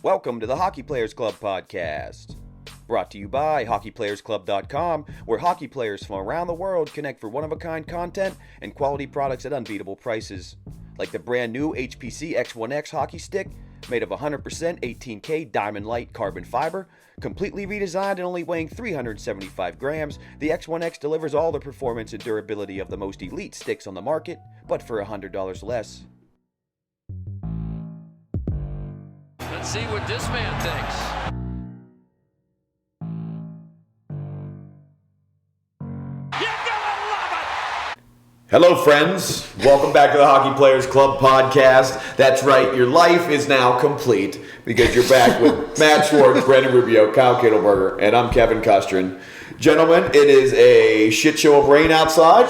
Welcome to the Hockey Players Club podcast. Brought to you by HockeyPlayersClub.com, where hockey players from around the world connect for one-of-a-kind content and quality products at unbeatable prices. Like the brand new Hpc X1x Hockey Stick, made of 100% 18K Diamond Light carbon fiber, completely redesigned and only weighing 375 grams, the X1X delivers all the performance and durability of the most elite sticks on the market, but for $100 less. Let's see what this man thinks. Hello, friends. Welcome back to the Hockey Players Club podcast. That's right, your life is now complete because you're back with Matt Schwartz, Brandon Rubeo, Kyle Kittelberger, and I'm Kevin Kustron. Gentlemen, it is a shit show of rain outside.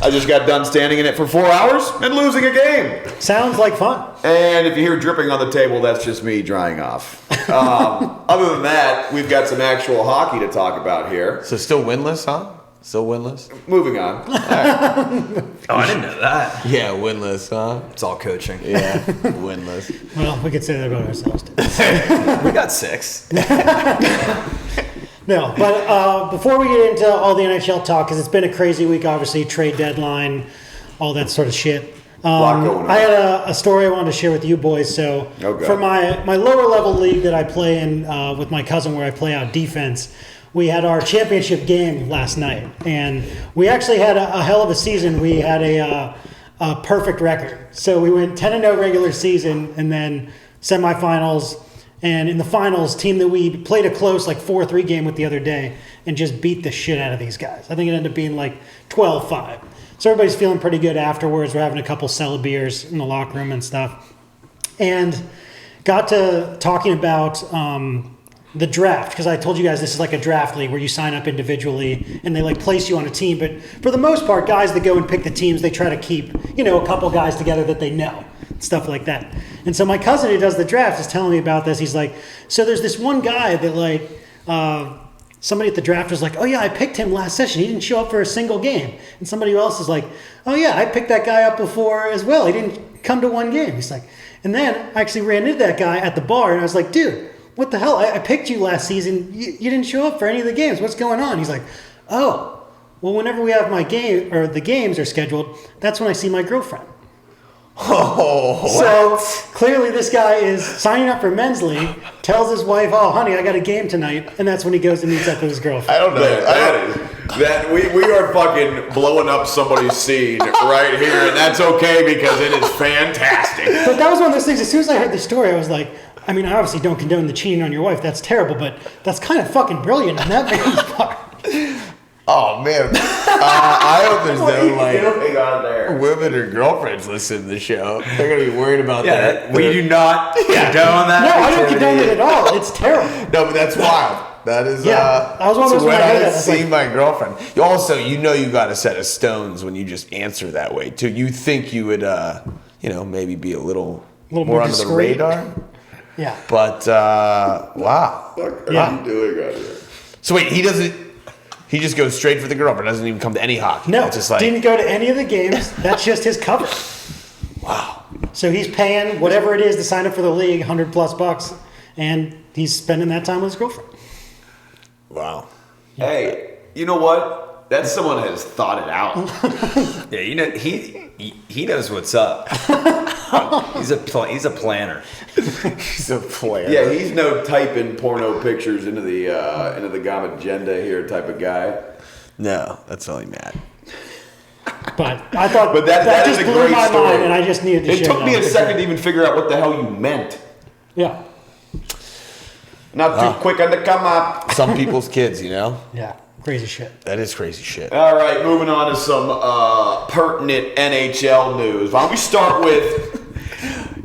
I just got done standing in it for 4 hours and losing a game. Sounds like fun. And if you hear dripping on the table, that's just me drying off. Other than that, we've got some actual hockey to talk about here. So still winless, huh? Still winless? Moving on. Right. Oh, I didn't know that. Yeah, winless, huh? It's all coaching. Yeah, winless. Well, we could say that about ourselves, too. We got 6. No, but before we get into all the NHL talk, because it's been a crazy week, obviously, trade deadline, all that sort of shit. Lot going on. I had a story I wanted to share with you boys. So for my lower level league that I play in with my cousin, where I play out defense, we had our championship game last night, and we actually had a hell of a season. We had a perfect record. So we went 10-0 regular season, and then semifinals. And in the finals, team that we played a close 4-3 game with the other day and just beat the shit out of these guys. I think it ended up being 12-5. So everybody's feeling pretty good afterwards. We're having a couple cellar beers in the locker room and stuff. And got to talking about the draft, because I told you guys this is like a draft league where you sign up individually and they place you on a team. But for the most part, guys that go and pick the teams, they try to keep, a couple guys together that they know. Stuff like that. And so my cousin who does the draft is telling me about this. He's like, so there's this one guy that somebody at the draft was like, oh yeah, I picked him last session. He didn't show up for a single game. And somebody else is like, oh yeah, I picked that guy up before as well. He didn't come to one game. He's like, and then I actually ran into that guy at the bar and I was like, dude, what the hell? I picked you last season. You didn't show up for any of the games. What's going on? He's like, oh, well, whenever we have my game or the games are scheduled, that's when I see my girlfriend. Oh, so clearly this guy is signing up for men's league, tells his wife, oh, honey, I got a game tonight, and that's when he goes and meets up with his girlfriend. I don't know. That we are fucking blowing up somebody's scene right here, and that's okay because it is fantastic. But that was one of those things, as soon as I heard the story, I was like, I mean, I obviously don't condone the cheating on your wife. That's terrible, but that's kind of fucking brilliant on that man's part. Oh, man. I hope there's no, women or girlfriends listening to the show. They're going to be worried about that. We do not condone that. No, I don't condone it at all. It's terrible. No, but that's wild. That is, that was one of those when I heard had seen my girlfriend. You also, you got a set of stones when you just answer that way, too. You think you would, maybe be a little more under the radar. Yeah. But, wow. What are you doing out here? So wait, he just goes straight for the girl, but doesn't even come to any hockey. No, it's just didn't go to any of the games. That's just his cover. Wow. So he's paying whatever it is to sign up for the league, $100+ and he's spending that time with his girlfriend. Wow. Hey, you know what? That's someone that has thought it out. Yeah, he knows what's up. He's a planner. He's a player. Yeah, he's no typing porno pictures into the GOM agenda here type of guy. No, that's only Matt. But I thought but that just is a blew great my story. mind, and I just needed to share that. It took me a second to even figure out what the hell you meant. Yeah. Not too quick on the come up. Some people's kids, Yeah, crazy shit. That is crazy shit. All right, moving on to some pertinent NHL news. Why don't we start with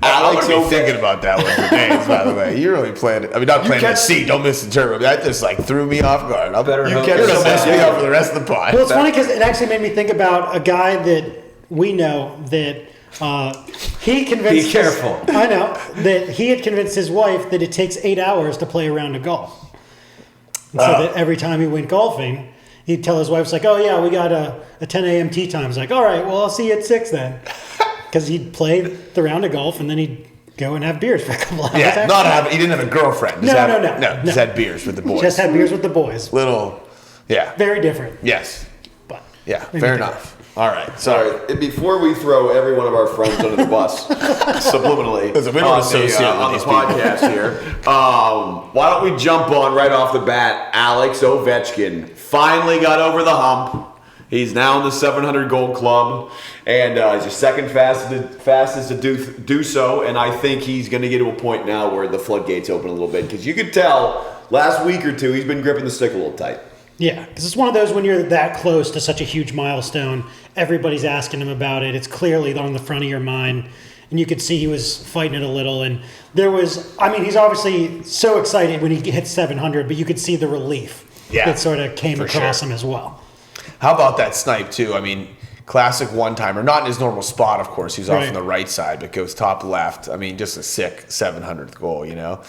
Alex? I'm thinking about that one for days, by the way. You're really playing it. I mean, not playing it C. Don't misinterpret. That just threw me off guard. You're going to mess me up for the rest of the pod. Well, it's funny because it actually made me think about a guy that we know that he convinced. Be careful. I know that he had convinced his wife that it takes 8 hours to play a round of golf. And so that every time he went golfing, he'd tell his wife, it's like, oh yeah, we got a 10 a.m. tee time. He's like, all right, well, I'll see you at 6 then. Because he'd play the round of golf and then he'd go and have beers for a couple hours. Yeah, he didn't have a girlfriend. No. Just had beers with the boys. Just had beers with the boys. Very different. Yes. But fair enough. All right. Sorry. Before we throw every one of our friends under the bus, subliminally, Listen, we don't associate on the with these people. podcast here, why don't we jump on right off the bat? Alex Ovechkin finally got over the hump. He's now in the 700 goal club, and he's the second fastest to do so. And I think he's going to get to a point now where the floodgates open a little bit, because you could tell last week or two he's been gripping the stick a little tight. Yeah, because it's one of those when you're that close to such a huge milestone, everybody's asking him about it. It's clearly on the front of your mind, and you could see he was fighting it a little. And he's obviously so excited when he hit 700, but you could see the relief that sort of came across him as well. How about that snipe, too? I mean, classic one-timer. Not in his normal spot, of course. He's off on the right side, but goes top left. I mean, just a sick 700th goal, you know?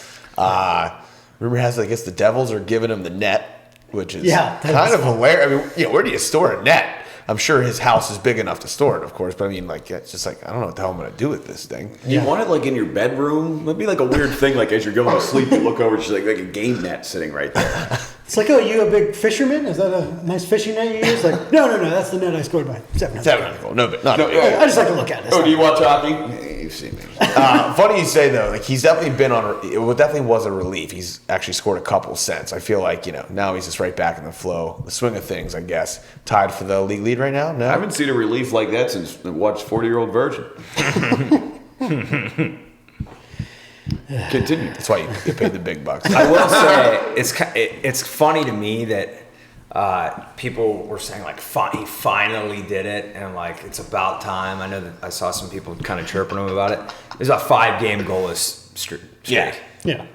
Rumor has it, I guess the Devils are giving him the net, which is kind of hilarious. I mean, where do you store a net? I'm sure his house is big enough to store it, of course, but I mean, it's just I don't know what the hell I'm going to do with this thing. You want it in your bedroom? It'd be like a weird thing, as you're going to sleep, you look over, it's just like a game net sitting right there. It's like, you a big fisherman? Is that a nice fishing net you use? No, that's the net I scored by 700 goal. I just like to look at it. Do you watch hockey? Yeah, you've seen me. Funny you say, though, he's definitely been it definitely was a relief. He's actually scored a couple since. I feel like, now he's just right back in the flow, the swing of things, I guess. Tied for the league lead right now? No? I haven't seen a relief like that since I watched 40-Year-Old Virgin. Continue. That's why you paid the big bucks. I will say it's funny to me that people were saying he finally did it and it's about time. I know that I saw some people kind of chirping him about it. There's a 5-game goalless streak. Yeah.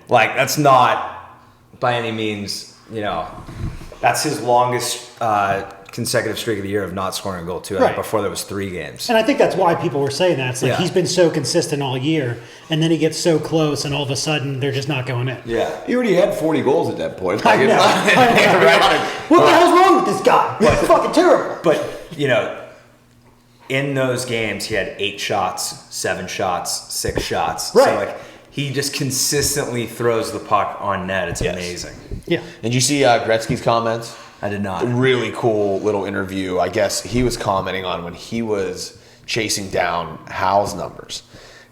That's not by any means, that's his longest consecutive streak of the year of not scoring a goal too. Before there was 3 games. And I think that's why people were saying that. It's he's been so consistent all year, and then he gets so close, and all of a sudden they're just not going in. Yeah, he already had 40 goals at that point. I know. What the hell's wrong with this guy? It's fucking terrible. But in those games he had 8 shots, 7 shots, 6 shots. Right. So he just consistently throws the puck on net. It's amazing. Yeah. Did you see Gretzky's comments? I did not. Really cool little interview. I guess he was commenting on when he was chasing down Hal's numbers.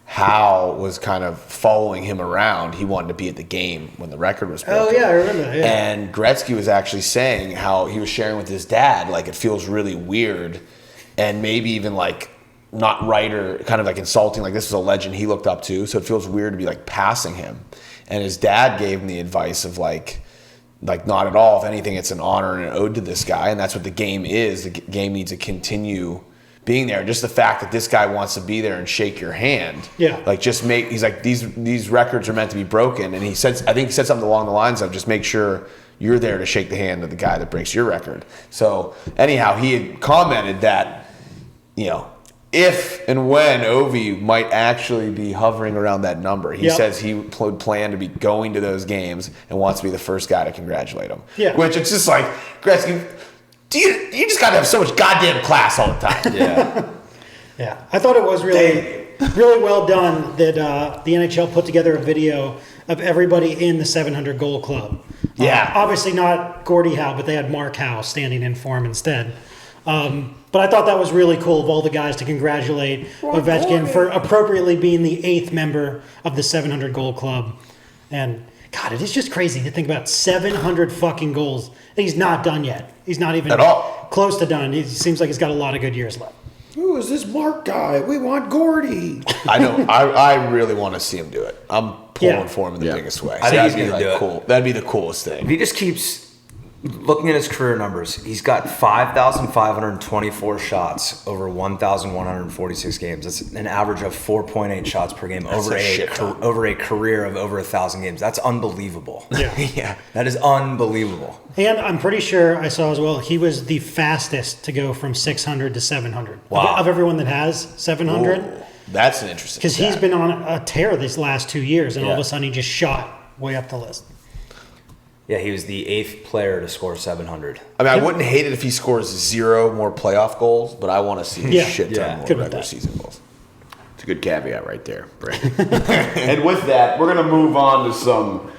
Hal was kind of following him around. He wanted to be at the game when the record was broken. Oh, yeah, I remember that. Yeah. And Gretzky was actually saying how he was sharing with his dad, it feels really weird and maybe even not right or kind of insulting. This was a legend he looked up to, so it feels weird to be passing him. And his dad gave him the advice of not at all. If anything, it's an honor and an ode to this guy, and that's what the game is. The game needs to continue being there. Just the fact that this guy wants to be there and shake your hand. Yeah. He's these records are meant to be broken, and I think he said something along the lines of just make sure you're there to shake the hand of the guy that breaks your record. So anyhow, he had commented that, if and when Ovi might actually be hovering around that number. He says he would plan to be going to those games and wants to be the first guy to congratulate him. Yeah. Which it's just Gretzky, you just got to have so much goddamn class all the time. Yeah. Yeah. I thought it was really well done that the NHL put together a video of everybody in the 700 goal club. Yeah. Obviously not Gordie Howe, but they had Mark Howe standing in for him instead. But I thought that was really cool of all the guys to congratulate Ovechkin for appropriately being the 8th member of the 700 goal club. And God, it is just crazy to think about 700 fucking goals. And he's not done yet. He's not even at all close to done. He seems like he's got a lot of good years left. Who is this Mark guy? We want Gordie. I know. I really want to see him do it. I'm pulling for him in the biggest way. I think he's going to do it. Cool. That'd be the coolest thing. If he just keeps looking at his career numbers, he's got 5,524 shots over 1,146 games. That's an average of 4.8 shots per game over a career of over 1,000 games. That's unbelievable. Yeah. That is unbelievable. And I'm pretty sure I saw as well, he was the fastest to go from 600 to 700. Wow. Of everyone that has 700. Ooh, that's an interesting Because he's been on a tear these last 2 years, and all of a sudden he just shot way up the list. Yeah, he was the 8th player to score 700. I mean, I wouldn't hate it if he scores 0 more playoff goals, but I want to see a shit ton more regular season goals. good caveat right there, Brandon. And with that, we're going to move on to some,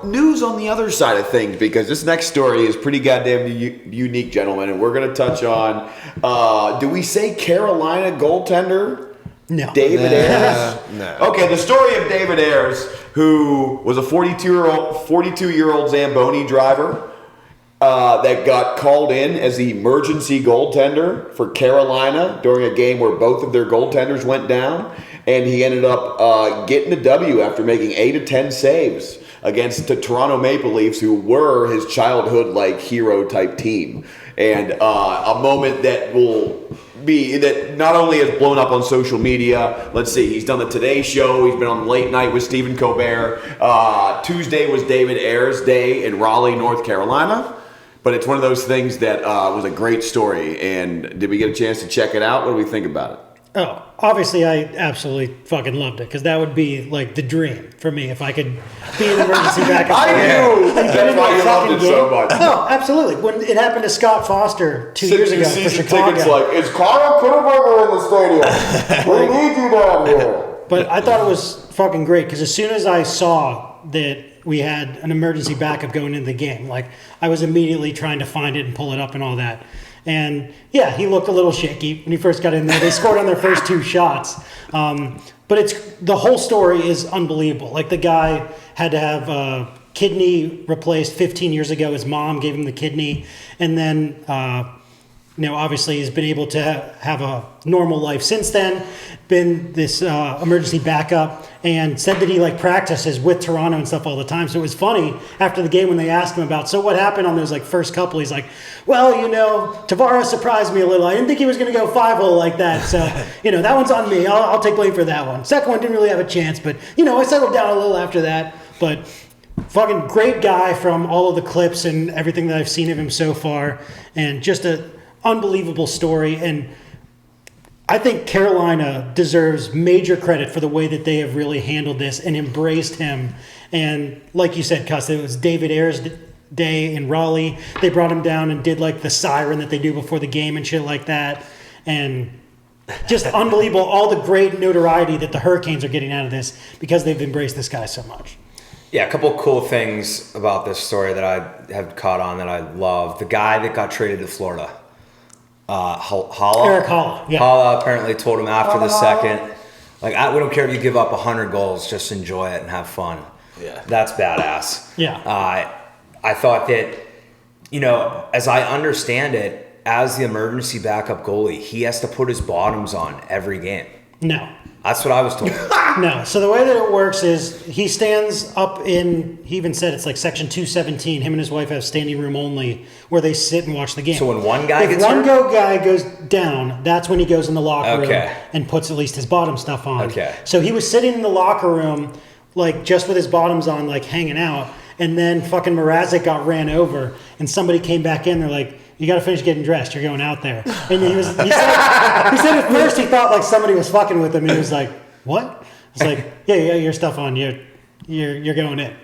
news on the other side of things, because this next story is pretty goddamn unique, gentlemen, and we're going to touch on, do we say Carolina goaltender? No. David Ayres? No. Okay, the story of David Ayres, who was a 42-year-old Zamboni driver, that got called in as the emergency goaltender for Carolina during a game where both of their goaltenders went down, and he ended up getting a W after making 8 of 10 saves against the Toronto Maple Leafs, who were his childhood hero type team, and a moment that not only has blown up on social media. Let's see, he's done the Today Show, he's been on Late Night with Stephen Colbert. Tuesday was David Ayres Day in Raleigh, North Carolina. But it's one of those things that was a great story. And did we get a chance to check it out? What do we think about it? Oh, obviously I absolutely fucking loved it, because that would be the dream for me if I could be an emergency backup. I knew! That's why you loved it so much. Oh, absolutely. When it happened to Scott Foster 2 years ago for Chicago. Tickets is Carl Kittelberger in the stadium? We need you down here. But I thought it was fucking great, because as soon as I saw that we had an emergency backup going into the game, I was immediately trying to find it and pull it up and all that. And yeah, he looked a little shaky when he first got in there. They scored on their first 2 shots. But the whole story is unbelievable. The guy had to have a kidney replaced 15 years ago. His mom gave him the kidney. And then, obviously he's been able to have a normal life since then, been this emergency backup, and said that he practices with Toronto and stuff all the time. So it was funny after the game when they asked him about, so what happened on those first couple? He's like, Tavares surprised me a little. I didn't think he was going to go 5-0 like that. So, that one's on me. I'll take blame for that one. Second one didn't really have a chance, but, I settled down a little after that. But fucking great guy from all of the clips and everything that I've seen of him so far. And just a unbelievable story. And I think Carolina deserves major credit for the way that they have really handled this and embraced him. And like you said, Cus, it was David Ayres Day in Raleigh. They brought him down and did the siren that they do before the game and shit like that. And just unbelievable, all the great notoriety that the Hurricanes are getting out of this because they've embraced this guy so much. Yeah, a couple of cool things about this story that I have caught on that I love. The guy that got traded to Florida. Eric Haula. Yeah. Haula apparently told him after the second, we don't care if you give up 100 goals, just enjoy it and have fun. Yeah. That's badass. Yeah. I thought that, as I understand it, as the emergency backup goalie, he has to put his bottoms on every game. No. That's what I was told. No. So the way that it works is he stands up he even said it's section 217. Him and his wife have standing room only where they sit and watch the game. So when one guy if one guy goes down, that's when he goes in the locker room and puts at least his bottom stuff on. Okay. So he was sitting in the locker room just with his bottoms on, hanging out. And then fucking Mrazek got ran over and somebody came back in. They're like, you got to finish getting dressed. You're going out there. And he said at first he thought somebody was fucking with him. And he was like, what? It's yeah, your stuff on. You're going in.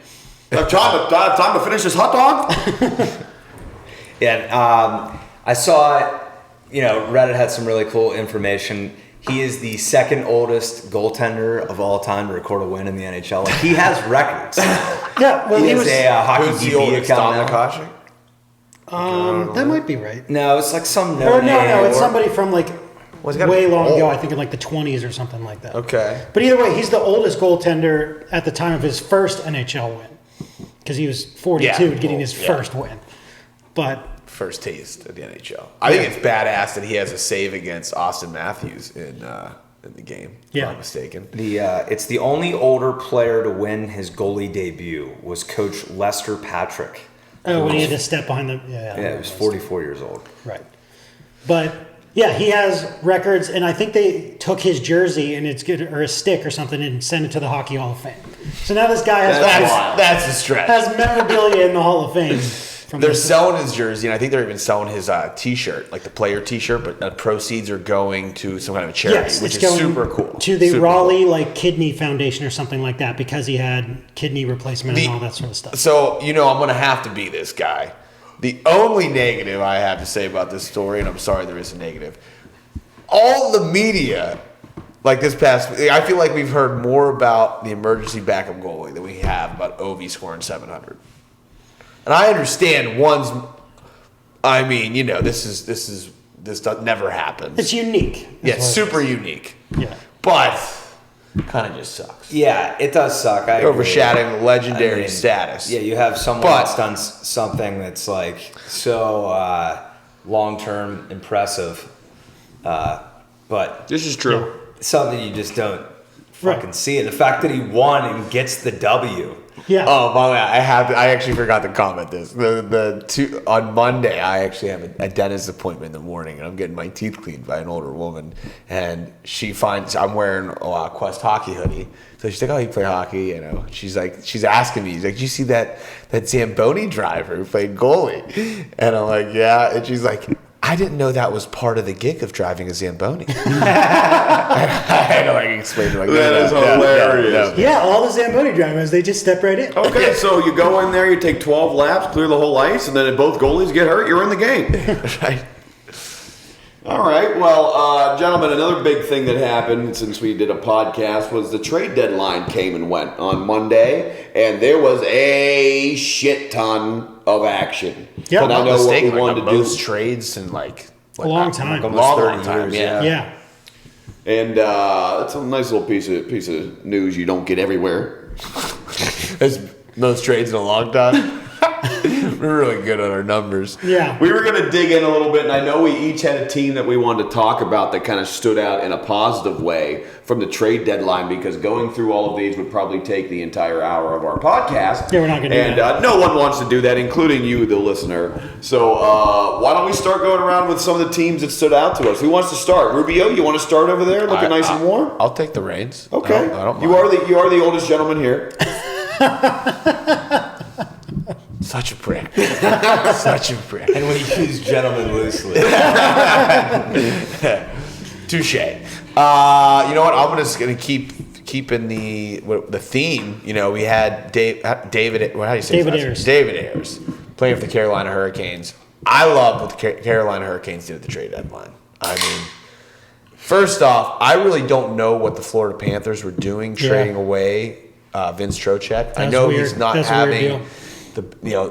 Time to finish this hot dog? Yeah. I saw, Reddit had some really cool information. He is the second oldest goaltender of all time to record a win in the NHL. He has records. Yeah. Well, he has a hockey DB account now. That might be right. No, it's some no. It's somebody from way long ago. old. I think in the 20s or something like that. Okay. But either way, he's the oldest goaltender at the time of his first NHL win because he was 42 getting his first win. But first taste of the NHL. I think it's badass that he has a save against Austin Matthews in the game. If I'm not mistaken. It's the only older player to win his goalie debut was Coach Lester Patrick. Oh, when he had to step behind the... Yeah, he was 44 years old. Right. But, yeah, he has records, and I think they took his jersey and it's good, or a stick or something, and sent it to the Hockey Hall of Fame. So now this guy has... That's a stretch. Has memorabilia in the Hall of Fame. They're selling his jersey, and I think they're even selling his T-shirt, the player T-shirt, but proceeds are going to some kind of a charity, which is super cool. To the Raleigh Kidney Foundation or something like that, because he had kidney replacement and all that sort of stuff. So, I'm going to have to be this guy. The only negative I have to say about this story, and I'm sorry there is a negative, all the media like this past, I feel like we've heard more about the emergency backup goalie than we have about Ovi scoring 700. And I understand this never happens. It's unique. Yeah, it's super unique. Yeah. But kind of just sucks. Yeah, it does suck. Overshadowing legendary status. Yeah, you have someone that's done something that's like so long-term impressive, but This is true. something you just don't fucking see. And the fact that he won and gets the W. Yeah. Oh, by the way, I actually forgot to comment this. On Monday, I actually have a dentist appointment in the morning, and I'm getting my teeth cleaned by an older woman, and she finds I'm wearing a Quest hockey hoodie. So she's like, "Oh, you play hockey?" You know. She's asking me, she's like, "Did you see that Zamboni driver who played goalie?" And I'm like, "Yeah." And she's like, "I didn't know that was part of the gig of driving a Zamboni." I know I can explain it like that. That is hilarious. Yeah, all the Zamboni drivers, they just step right in. Okay, so you go in there, you take 12 laps, clear the whole ice, and then if both goalies get hurt, you're in the game. Right. All right. Well, gentlemen, another big thing that happened since we did a podcast was the trade deadline came and went on Monday, and there was a shit ton of action. Yeah, and I know what we wanted to do. Most trades in a long time. Long time. Yeah. Yeah. And it's a nice little piece of news you don't get everywhere. There's most trades in a long time. We're really good on our numbers. Yeah. We were going to dig in a little bit, and I know we each had a team that we wanted to talk about that kind of stood out in a positive way from the trade deadline, because going through all of these would probably take the entire hour of our podcast. Yeah, we're not going to do that. And no one wants to do that, including you, the listener. So why don't we start going around with some of the teams that stood out to us? Who wants to start? Rubeo, you want to start over there, looking nice and warm? I'll take the reins. Okay. I don't you are the oldest gentleman here. Such a prick. Such a prick. And we use gentlemen loosely. Touche. You know what? I'm just gonna keep in the theme. You know, we had David. How do you say David his last name? Ayres. David Ayres playing for the Carolina Hurricanes. I love what the Carolina Hurricanes did at the trade deadline. I mean, first off, I really don't know what the Florida Panthers were doing trading away Vince Trocheck. I know weird. he's not That's having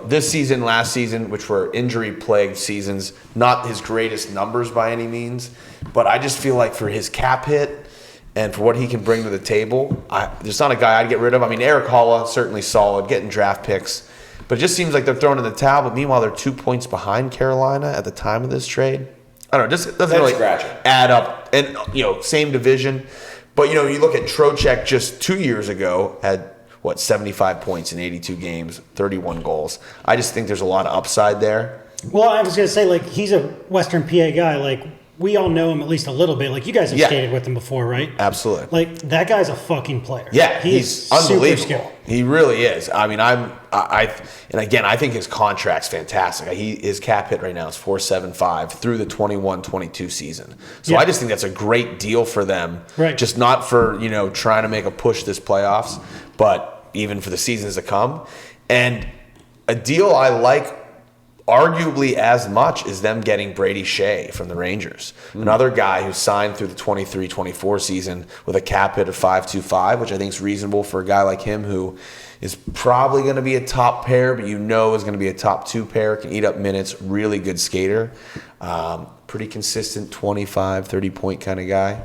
this season, last season, which were injury-plagued seasons, not his greatest numbers by any means. But I just feel like for his cap hit and for what he can bring to the table, there's not a guy I'd get rid of. I mean, Eric Holla, certainly solid, getting draft picks. But it just seems like they're throwing in the towel. But meanwhile, they're 2 points behind Carolina at the time of this trade. I don't know. Just doesn't really add up. And, same division. But, you look at Trocheck just 2 years ago, had 75 points in 82 games, 31 goals. I just think there's a lot of upside there. Well, I was going to say, he's a Western PA guy. We all know him at least a little bit. You guys have skated with him before, right? Absolutely. That guy's a fucking player. Yeah, he's unbelievable. Super skilled. He really is. I mean, I think his contract's fantastic. His cap hit right now is .475 through the 21-22 season. So I just think that's a great deal for them. Right. Just not for, trying to make a push this playoffs, but even for the seasons to come. And a deal I like arguably as much is them getting Brady Shea from the Rangers. Another guy who signed through the 23-24 season with a cap hit of .525, which I think is reasonable for a guy like him who is probably going to be a top pair, but is going to be a top 2 pair, can eat up minutes, really good skater, pretty consistent 25, 30-point kind of guy.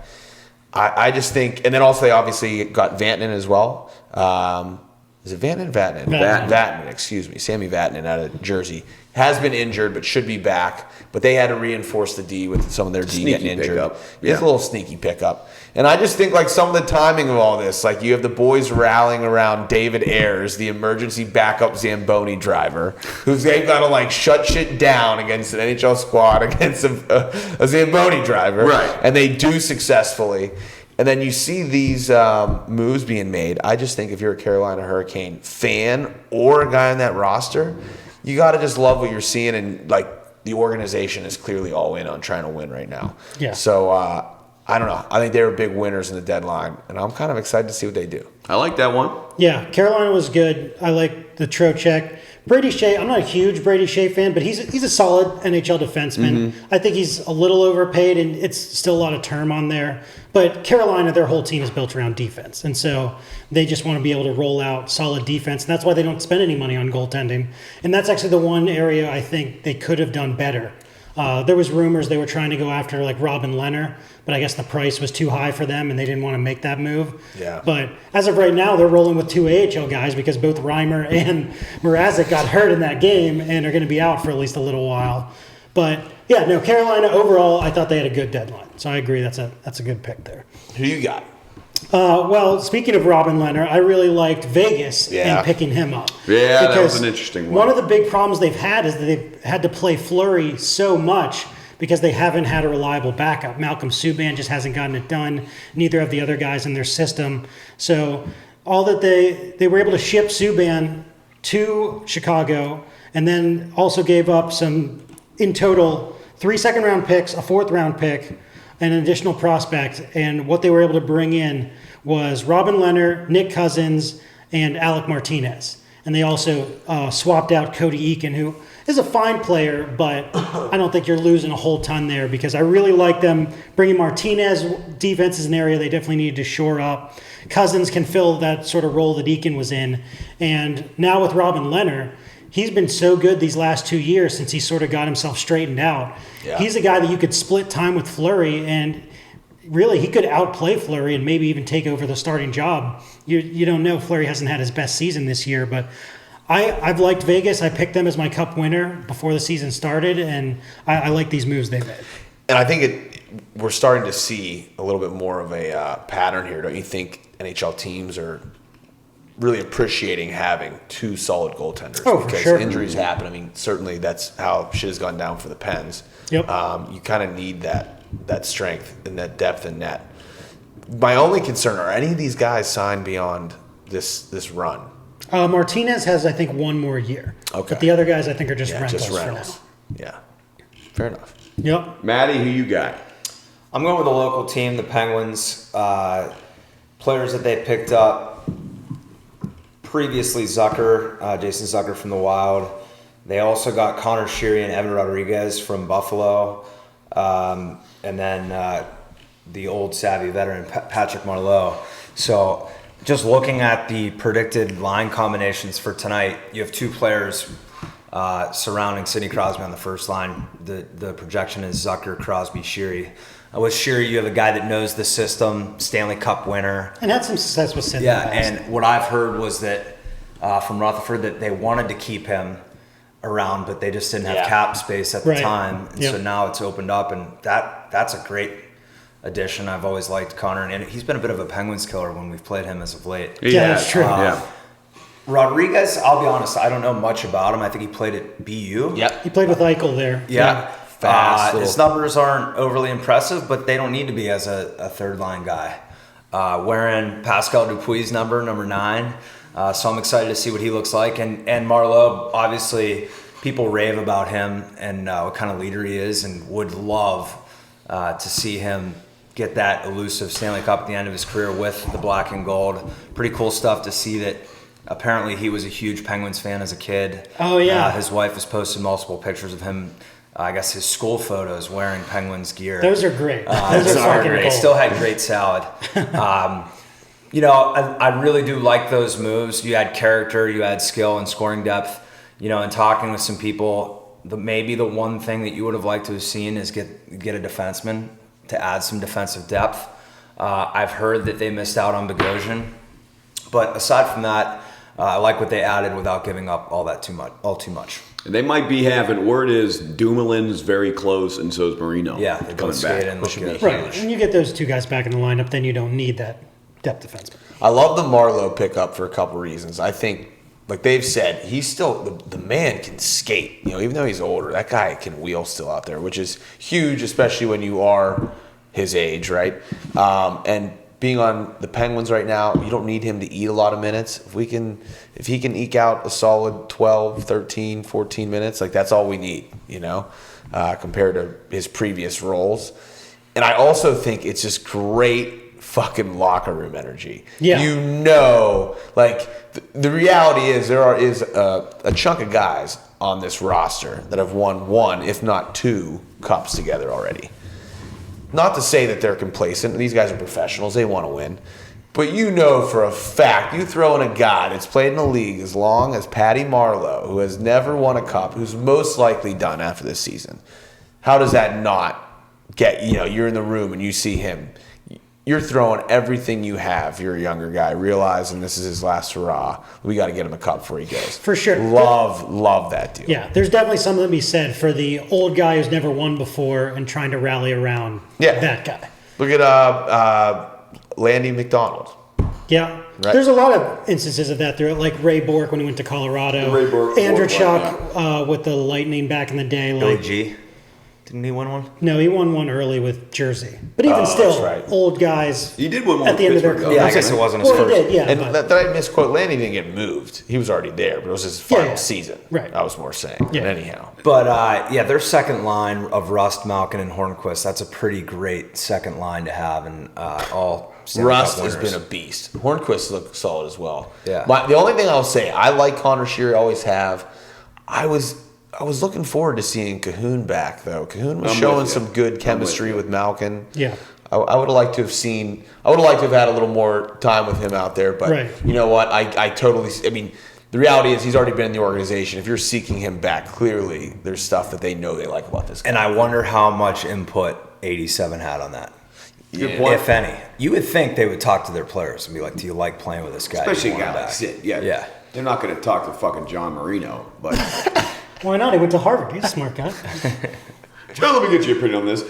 I just think, and then also they obviously got Vatanen as well. Is it Vatanen? Vatanen, excuse me. Sammy Vatanen out of Jersey. Has been injured, but should be back. But they had to reinforce the D with some of their D getting injured. Pickup. It's a little sneaky pickup. And I just think some of the timing of all this, you have the boys rallying around David Ayres, the emergency backup Zamboni driver, who's they've got to shut shit down against an NHL squad, against a Zamboni driver. Right. And they do successfully. And then you see these moves being made. I just think if you're a Carolina Hurricane fan or a guy on that roster, you got to just love what you're seeing. And the organization is clearly all in on trying to win right now. Yeah. So I don't know. I think they were big winners in the deadline, and I'm kind of excited to see what they do. I like that one. Yeah, Carolina was good. I like the Trocheck. Brady Shea, I'm not a huge Brady Shea fan, but he's a solid NHL defenseman. I think he's a little overpaid, and it's still a lot of term on there. But Carolina, their whole team is built around defense, and so they just want to be able to roll out solid defense, and that's why they don't spend any money on goaltending. And that's actually the one area I think they could have done better. There was rumors they were trying to go after like Robin Lehner, but I guess the price was too high for them and they didn't want to make that move. Yeah. But as of right now, they're rolling with 2 AHL guys because both Reimer and Mrazek got hurt in that game and are going to be out for at least a little while. But yeah, no, Carolina overall, I thought they had a good deadline. So I agree that's a good pick there. Who you got? Well, speaking of Robin Lehner, I really liked Vegas in picking him up. Yeah, that was an interesting one. One of the big problems they've had is that they've had to play Fleury so much because they haven't had a reliable backup. Malcolm Subban just hasn't gotten it done. Neither of the other guys in their system. So all that they were able to ship Subban to Chicago and then also gave up some, in total, 3 second-round picks, a 4th-round pick, an additional prospect, and what they were able to bring in was Robin Lehner, Nick Cousins, and Alec Martinez. And they also swapped out Cody Eakin, who is a fine player, but I don't think you're losing a whole ton there because I really like them bringing Martinez. Defense is an area they definitely needed to shore up. Cousins can fill that sort of role that Eakin was in. And now with Robin Lehner, he's been so good these last 2 years since he sort of got himself straightened out. Yeah. He's a guy that you could split time with Fleury, and really he could outplay Fleury and maybe even take over the starting job. You don't know. Fleury hasn't had his best season this year, but I've liked Vegas. I picked them as my cup winner before the season started, and I like these moves they made. And I think we're starting to see a little bit more of a pattern here. Don't you think NHL teams are really appreciating having 2 solid goaltenders? Oh, because for sure. Injuries happen. I mean, certainly that's how shit has gone down for the Pens. Yep. You kind of need that strength and that depth in net. My only concern, are any of these guys signed beyond this run? Martinez has, I think, 1 more year. Okay. But the other guys, I think, are just rentals for now. Yeah. Fair enough. Yep. Maddie, who you got? I'm going with the local team, the Penguins. Players that they picked up previously, Jason Zucker from the Wild. They also got Connor Sheary and Evan Rodriguez from Buffalo. And then the old savvy veteran, Patrick Marleau. So just looking at the predicted line combinations for tonight, you have 2 players surrounding Sidney Crosby on the first line. The projection is Zucker, Crosby, Sheary. With Sheary, you have a guy that knows the system, Stanley Cup winner. And had some success with Sidney. Yeah, and what I've heard was that from Rutherford that they wanted to keep him around, but they just didn't have cap space at the time. And so now it's opened up, and that's a great addition. I've always liked Connor, and he's been a bit of a Penguins killer when we've played him as of late. Yeah, that's true. Rodriguez, I'll be honest, I don't know much about him. I think he played at BU. Yep. He played with Eichel there. Yeah. Fast. His numbers aren't overly impressive, but they don't need to be as a third-line guy. Wearing Pascal Dupuis' number 9. So I'm excited to see what he looks like. And Marleau, obviously, people rave about him and what kind of leader he is, and would love to see him get that elusive Stanley Cup at the end of his career with the black and gold. Pretty cool stuff to see that apparently he was a huge Penguins fan as a kid. Oh, yeah. His wife has posted multiple pictures of him, I guess his school photos wearing Penguins gear. Those are great. Those are fucking great. gold. Still had great salad. I really do like those moves. You add character, you add skill and scoring depth. And talking with some people, maybe the one thing that you would have liked to have seen is get a defenseman to add some defensive depth. I've heard that they missed out on Bogosian, but aside from that, I like what they added without giving up all too much. They might be having, word is Dumoulin's very close, and so is Marino. Yeah, they're coming back. Which would be Right, and you get those 2 guys back in the lineup, then you don't need that depth defenseman. I love the Marleau pickup for a couple reasons. I think, like they've said, he's still the man can skate. Even though he's older, that guy can wheel still out there, which is huge, especially when you are his age, right? And being on the Penguins right now, you don't need him to eat a lot of minutes. If he can eke out a solid 12, 13, 14 minutes, like that's all we need, compared to his previous roles. And I also think it's just great fucking locker room energy. Yeah. The reality is there is a chunk of guys on this roster that have won one, if not two, cups together already. Not to say that they're complacent. These guys are professionals. They want to win. But for a fact, you throw in a guy that's played in the league as long as Patty Marleau, who has never won a cup, who's most likely done after this season. How does that not get, you're in the room and you see him. You're throwing everything you have. You're a younger guy, realizing this is his last hurrah. We got to get him a cup before he goes. For sure. Love that deal. Yeah, there's definitely something to be said for the old guy who's never won before and trying to rally around that guy. Look at Landy McDonald. Yeah. Right. There's a lot of instances of that through it, like Ray Bork when he went to Colorado. Ray Bork, Andrew Chuck with the Lightning back in the day. Billy G. Didn't he win one? No, he won one early with Jersey. But even still, old guys. He did win one at the end of their career. Yeah, I guess it wasn't his first. He did, yeah. And that I misquote, Landy didn't get moved. He was already there, but it was his final season. Right. I was more saying. Yeah. But anyhow. But, their second line of Rust, Malkin, and Hornquist, that's a pretty great second line to have. And all Rust has been a beast. Hornquist looked solid as well. Yeah. The only thing I'll say, I like Connor Sheary, always have. I was looking forward to seeing Cahoon back, though. Cahoon was showing some good chemistry with Malkin. Yeah. I would have liked to have had a little more time with him out there. But you know what? I totally – the reality is he's already been in the organization. If you're seeking him back, clearly there's stuff that they know they like about this guy. And I wonder how much input 87 had on that. Good point. If any. You would think they would talk to their players and be like, do you like playing with this guy? Especially a guy like Sid. Yeah. They're not going to talk to fucking John Marino, but... Why not? He went to Harvard. He's a smart guy. John, let me get your opinion on this.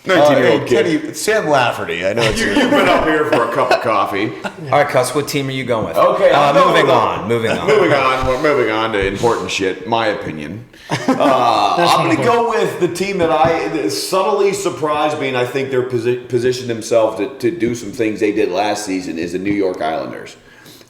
19-year-old kid. Sam Lafferty. I know it's You've been up here for a cup of coffee. All right, Cuss, what team are you going with? Okay, moving on. We're moving on to important shit, my opinion. I'm going to go with the team that subtly surprised me, and I think they're positioned themselves to do some things they did last season, is the New York Islanders.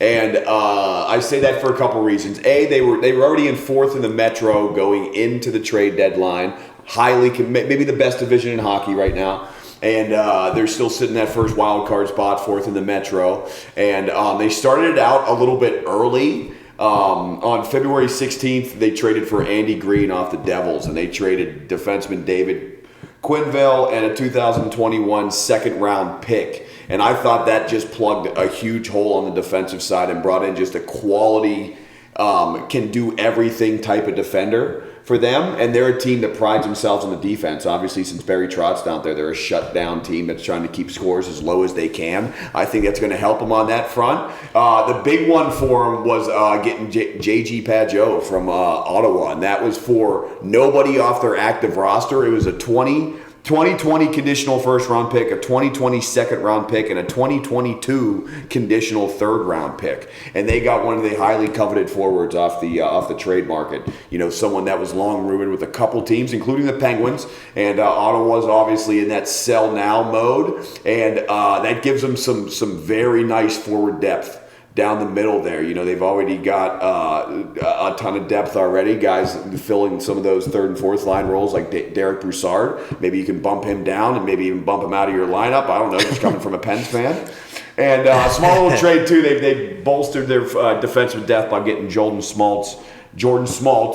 And I say that for a couple reasons. A, they were already in fourth in the Metro going into the trade deadline. Maybe the best division in hockey right now. And they're still sitting that first wild card spot, fourth in the Metro. And they started it out a little bit early. On February 16th, they traded for Andy Green off the Devils. And they traded defenseman David Quinville and a 2021 second-round pick. And I thought that just plugged a huge hole on the defensive side and brought in just a quality, can do everything type of defender for them. And they're a team that prides themselves on the defense. Obviously, since Barry Trott's down there, they're a shutdown team that's trying to keep scores as low as they can. I think that's going to help them on that front. The big one for them was getting J.G. Pajot from Ottawa, and that was for nobody off their active roster. It was a 2020 conditional first-round pick, a 2020 second-round pick, and a 2022 conditional third-round pick. And they got one of the highly coveted forwards off the trade market. Someone that was long rumored with a couple teams, including the Penguins. And Ottawa's obviously in that sell now mode, and that gives them some very nice forward depth down the middle there. They've already got a ton of depth already. Guys filling some of those third and fourth line roles like Derek Broussard. Maybe you can bump him down and maybe even bump him out of your lineup. I don't know, just coming from a Pens fan. And a small little trade, too. They bolstered their defensive depth by getting Jordan Smoltz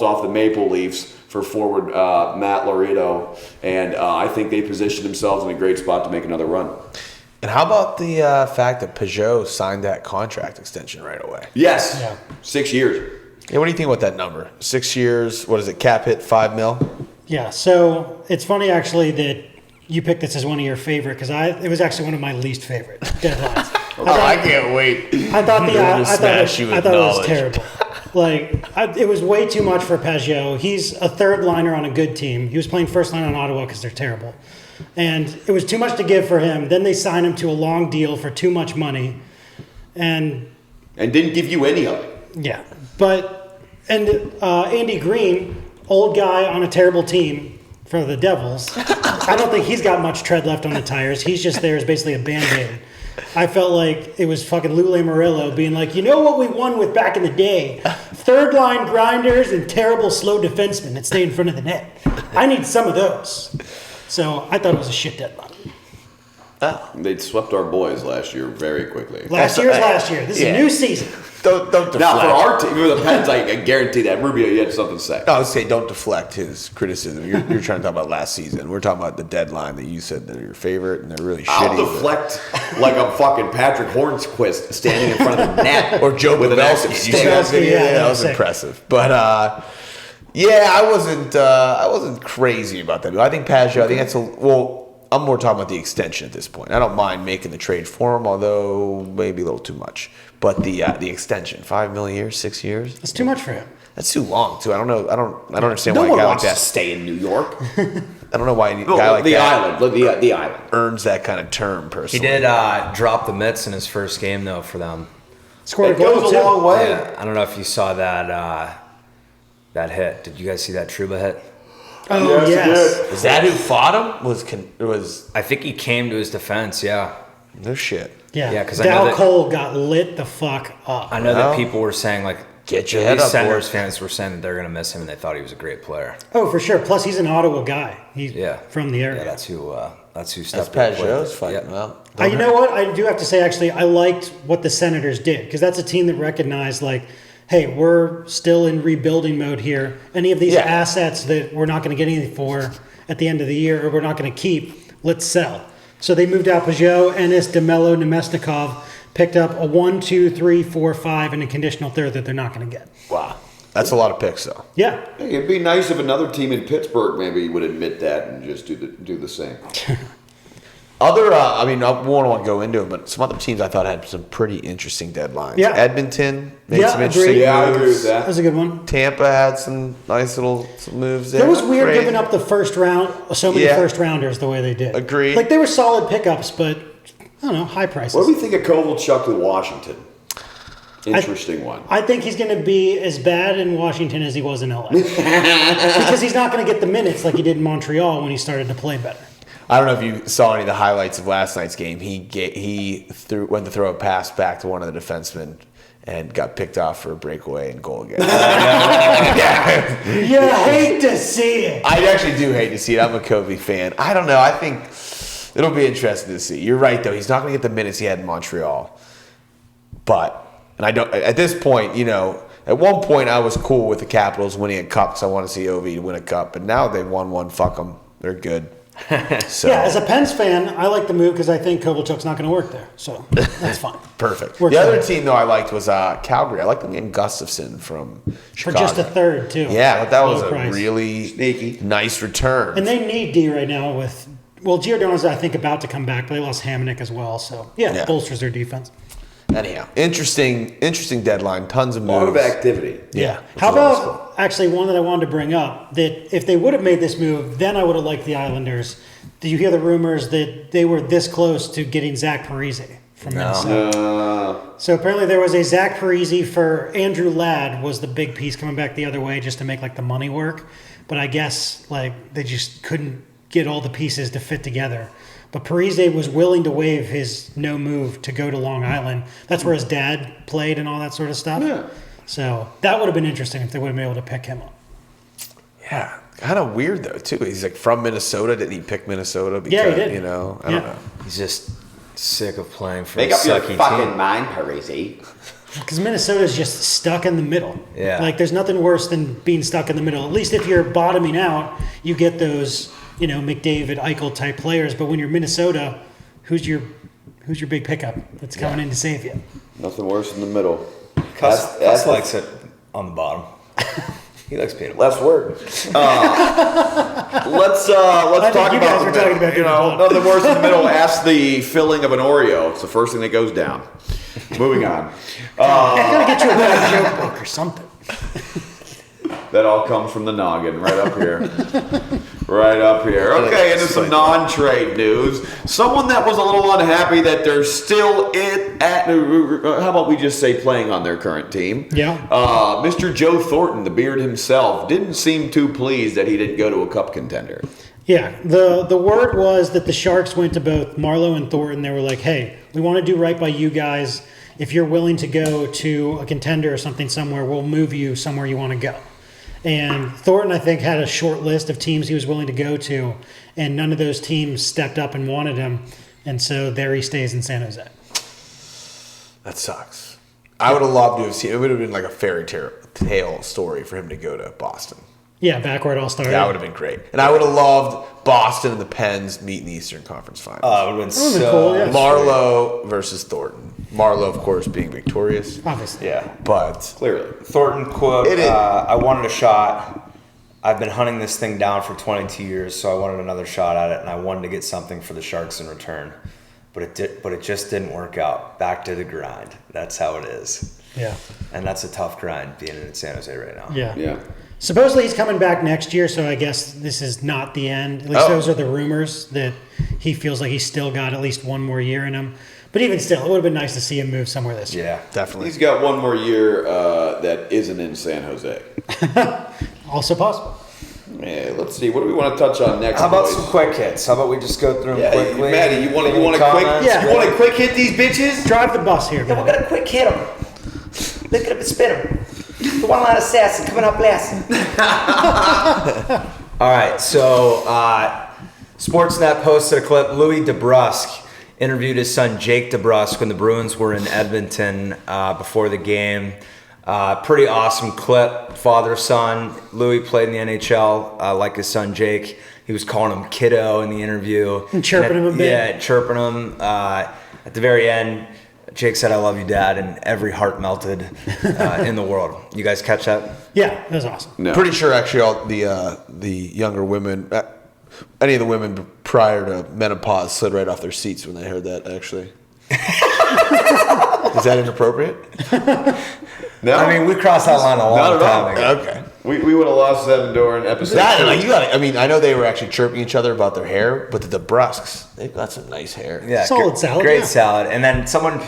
off the Maple Leafs for forward Matt Laredo. And I think they positioned themselves in a great spot to make another run. And how about the fact that Pajot signed that contract extension right away? Yes. Yeah. 6 years. Yeah, what do you think about that number? 6 years, what is it, cap hit, $5 million? Yeah, so it's funny actually that you picked this as one of your favorite because it was actually one of my least favorite deadlines. I can't wait. I thought it was terrible. It was way too much for Pajot. He's a third liner on a good team. He was playing first line on Ottawa because they're terrible. And it was too much to give for him. Then they signed him to a long deal for too much money. And didn't give you any of it. Yeah. Andy Green, old guy on a terrible team for the Devils, I don't think he's got much tread left on the tires. He's just there as basically a Band-Aid. I felt like it was fucking Lule Murillo being like, you know what we won with back in the day? Third line grinders and terrible slow defensemen that stay in front of the net. I need some of those. So I thought it was a shit deadline. They swept our boys last year very quickly. Last year. This is a new season. Don't deflect. Now, for our team, for the Pens, I guarantee that. Rubeo, you had something to say. No, I would say don't deflect his criticism. You're trying to talk about last season. We're talking about the deadline that you said they're your favorite, and they're really shitty. I'll deflect like a fucking Patrick Hornquist standing in front of the net. Or Joe with an Pavelski. active You see that stick. video? Yeah, That was sick. impressive. But I wasn't crazy about that. I think Pajot, I think that's I'm more talking about the extension at this point. I don't mind making the trade for him, although maybe a little too much. But the extension, $5 million a year, 6 years. That's too much for him. That's too long too. I don't know. I don't understand No why a one guy like wants to that. stay in New York. I don't know why a guy like the that island. The island. earns that kind of term. He Personally, did drop the mitts in his first game though for them. Scored It a goal goes too. a long way. Yeah, I don't know if you saw that hit. Did you guys see that Trouba hit? Oh, yes. is that who fought him? Was I think he came to his defense. Yeah, no shit. Yeah, Yeah, 'cause I know Dow that- Cole got lit the fuck up. I know Well, that people were saying like get your at head least up, Senators boy. fans were saying that they're gonna miss him and they thought he was a great player. Oh, for sure. Plus, he's an Ottawa guy. He's from the area. Yeah, that's who That's stepped up. Pajot's fighting. Well, You know what? I do have to say, actually, I liked what the Senators did because that's a team that recognized, like, hey, we're still in rebuilding mode here. Any of these Yeah. assets that we're not going to get anything for at the end of the year or we're not going to keep, let's sell. So they moved out Pajot, Ennis, DeMello, Nemesnikov, picked up a 1, 2, 3, 4, 5, and a conditional third that they're not going to get. wow, that's a lot of picks though. Yeah. Hey, it'd be nice if another team in Pittsburgh maybe would admit that and just do the same. Other, I won't want to go into it, but some other teams I thought had some pretty interesting deadlines. Yeah. Edmonton made Yeah, some interesting agreed. Yeah, I moves. agree with That that. was a good one. Tampa had some nice little moves there. It was Not weird crazy. giving up the first round, so many Yeah. first rounders the way they did. Agreed. Like, they were solid pickups, but, I don't know, high prices. What do we think of Kovalchuk with Washington? Interesting one. I think he's going to be as bad in Washington as he was in LA. Because he's not going to get the minutes like he did in Montreal when he started to play better. I don't know if you saw any of the highlights of last night's game. He went to throw a pass back to one of the defensemen and got picked off for a breakaway and goal again. You hate to see it. I actually do hate to see it. I'm a Kobe fan. I don't know. I think it'll be interesting to see. You're right, though. He's not going to get the minutes he had in Montreal. But, and I don't, at this point, at one point I was cool with the Capitals winning a cup because I want to see OV win a cup. But now they've won one. Fuck them. They're good. So, Yeah, as a Pens fan, I like the move because I think Kovalchuk's not going to work there. So that's fine. perfect. Works The other out. team, though, I liked was Calgary. I liked them getting Gustafsson from For Chicago. just a third, too. Yeah, but that was Low a price. really Sneaky. nice return. And they need D right now with, Giordano's, I think, about to come back, but they lost Hamonic as well. So, yeah, bolsters their defense. Anyhow, interesting deadline. Tons of A moves. lot of activity. Yeah. How about actually one that I wanted to bring up that if they would have made this move, then I would have liked the Islanders. Did you hear the rumors that they were this close to getting Zach Parise from Minnesota? So apparently there was a Zach Parise for Andrew Ladd was the big piece coming back the other way just to make like the money work. But I guess like they just couldn't get all the pieces to fit together. But Parise was willing to waive his no move to go to Long Island. That's where his dad played and all that sort of stuff. Yeah. So that would have been interesting if they would have been able to pick him up. Yeah. Kind of weird, though, too. He's like from Minnesota. Didn't he pick Minnesota? Because, Yeah, he did. I don't Yeah. know. He's just sick of playing for Make a up your sucky fucking team. mind, Parisi. Because Minnesota's just stuck in the middle. Yeah. Like, there's nothing worse than being stuck in the middle. At least if you're bottoming out, you get those, McDavid, Eichel type players. But when you're Minnesota, who's your big pickup that's coming in to save you? Nothing worse in the middle. Cuss That's likes it on the bottom. He likes peanut butter. Last word. Let's talk you about guys the were talking middle. about your middle. Nothing worse in the middle. Ask the filling of an Oreo. It's the first thing that goes down. Moving on. I gotta get you a better joke book or something. That all comes from the noggin, right up here. Right up here. Okay, into some non-trade news. Someone that was a little unhappy that they're still how about we just say playing on their current team? Yeah. Mr. Joe Thornton, the beard himself, didn't seem too pleased that he didn't go to a cup contender. Yeah, the word was that the Sharks went to both Marlowe and Thornton. They were like, hey, we want to do right by you guys. If you're willing to go to a contender or something somewhere, we'll move you somewhere you want to go. And Thornton, I think, had a short list of teams he was willing to go to, and none of those teams stepped up and wanted him. And so there he stays in San Jose. That sucks. I would have loved to have seen it. Would have been like a fairy tale story for him to go to Boston. Yeah, back where it all started. That would have been great. And I would have loved Boston and the Pens meet in the Eastern Conference Finals. Oh, it would have been so cool, yeah. Marlowe versus Thornton. Marlowe, of course, being victorious. Obviously. Yeah. But Clearly. Thornton quote, It is. I wanted a shot. I've been hunting this thing down for 22 years, so I wanted another shot at it, and I wanted to get something for the Sharks in return. But it just didn't work out. Back to the grind. That's how it is. Yeah. And that's a tough grind being in San Jose right now. Yeah. Yeah. Supposedly he's coming back next year, so I guess this is not the end. At least those are the rumors, that he feels like he's still got at least one more year in him. But even still, it would have been nice to see him move somewhere this year. Yeah. definitely. He's got one more year that isn't in San Jose. Also possible. Yeah, let's see. What do we want to touch on next? How about boys? some quick hits? How about we just go through them Yeah, quickly? Maddie, you want Any to quick? comments? Yeah. You want to quick hit these bitches? Drive the bus here, Yeah, we're man. gonna quick hit him. Lick it up and spit him. The one-line assassin coming up last. All right, so Sportsnet posted a clip. Louis DeBrusque interviewed his son Jake DeBrusque when the Bruins were in Edmonton before the game. Pretty awesome clip, father-son. Louis played in the NHL like his son Jake. He was calling him kiddo in the interview. And chirping him a bit. Yeah, chirping him. At the very end, Jake said, "I love you, Dad," and every heart melted in the world. You guys catch that? Yeah, that was awesome. No. Pretty sure actually all the younger women, any of the women prior to menopause slid right off their seats when they heard that, actually. Is that inappropriate? No. I mean, we crossed that line a Not long at time all. ago. Okay. We would have lost them during episode That, 2. like, you got. I mean, I know they were actually chirping each other about their hair, but the DeBrusques, they've got some nice hair. Yeah, Solid salad, Great yeah. salad. And then someone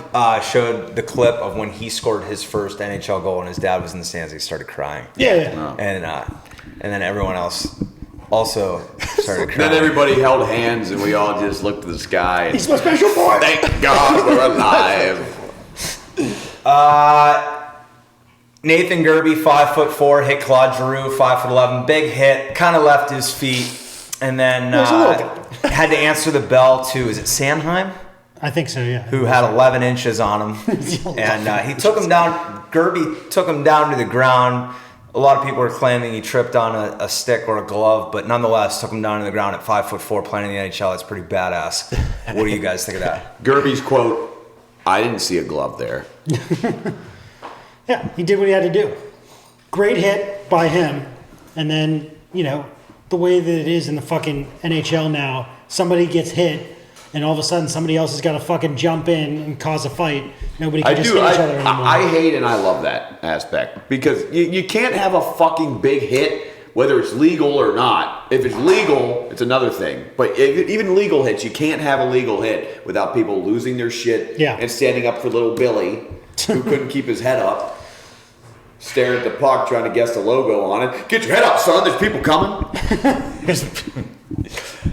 showed the clip of when he scored his first NHL goal and his dad was in the stands. He started crying. Yeah. And then everyone else also started crying. Then everybody held hands and we all just looked to the sky. And, He's my special boy. thank God we're alive. Nathan Gerby, 5'4", hit Claude Giroux, 5'11", big hit, kind of left his feet, and then There's a little had to answer the bell to, is it Sanheim? I think so, yeah. Who had 11 inches on him. And he took him down, Gerby took him down to the ground. A lot of people are claiming he tripped on a stick or a glove, but nonetheless took him down to the ground at 5'4", playing in the NHL. That's pretty badass. What do you guys think of that? Gerby's quote, I didn't see a glove there. Yeah, he did what he had to do. Great hit by him. And then, the way that it is in the fucking NHL now, somebody gets hit, and all of a sudden somebody else has got to fucking jump in and cause a fight. Nobody can hit each other anymore. I hate and I love that aspect because you can't have a fucking big hit, whether it's legal or not. If it's legal, it's another thing. But even legal hits, you can't have a legal hit without people losing their shit and standing up for little Billy, who couldn't keep his head up. Staring at the puck, trying to guess the logo on it. Get your head up, son. There's people coming.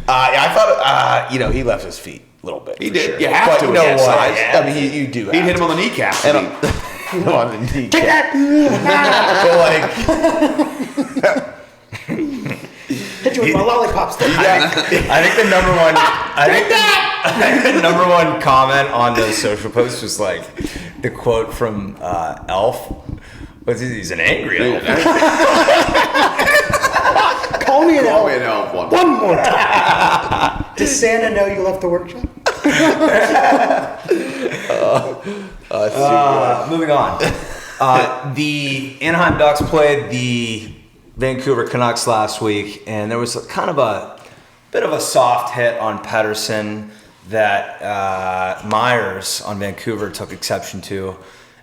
I thought, he left his feet a little bit. He for did. Sure. You have But to you with know that what? size. I mean, you do. He hit him on the kneecap. And on the kneecap. But Hit you with my lollipop stick. I think the number one. I think the number one comment on the social post was like the quote from Elf. He's an angry elf. Call me an elf. Call me an elf One more time. Does Santa know you left the workshop? Moving on. The Anaheim Ducks played the Vancouver Canucks last week, and there was kind of a bit of a soft hit on Pettersson that Myers on Vancouver took exception to.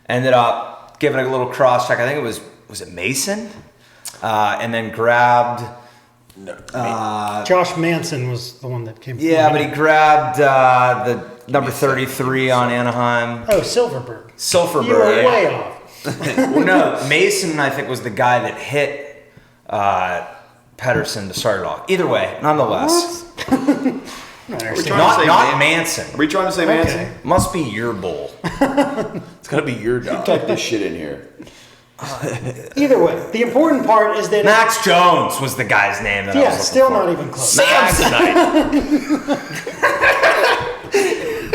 Ended up giving a little cross check. I think it was it Mason? And then grabbed. Josh Manson was the one that came. Yeah, but he grabbed the number 33 on Anaheim. Oh, Silverberg. Silverberg. You were way off. Well, no, Mason, I think, was the guy that hit Pettersson to start it off. Either way, nonetheless. Not Manson. Are we trying to say Manson? Must be your bull. it's got to be your dog. Type this shit in here. Either way, the important part is that Max Jones was the guy's name that I was looking still for. not even close.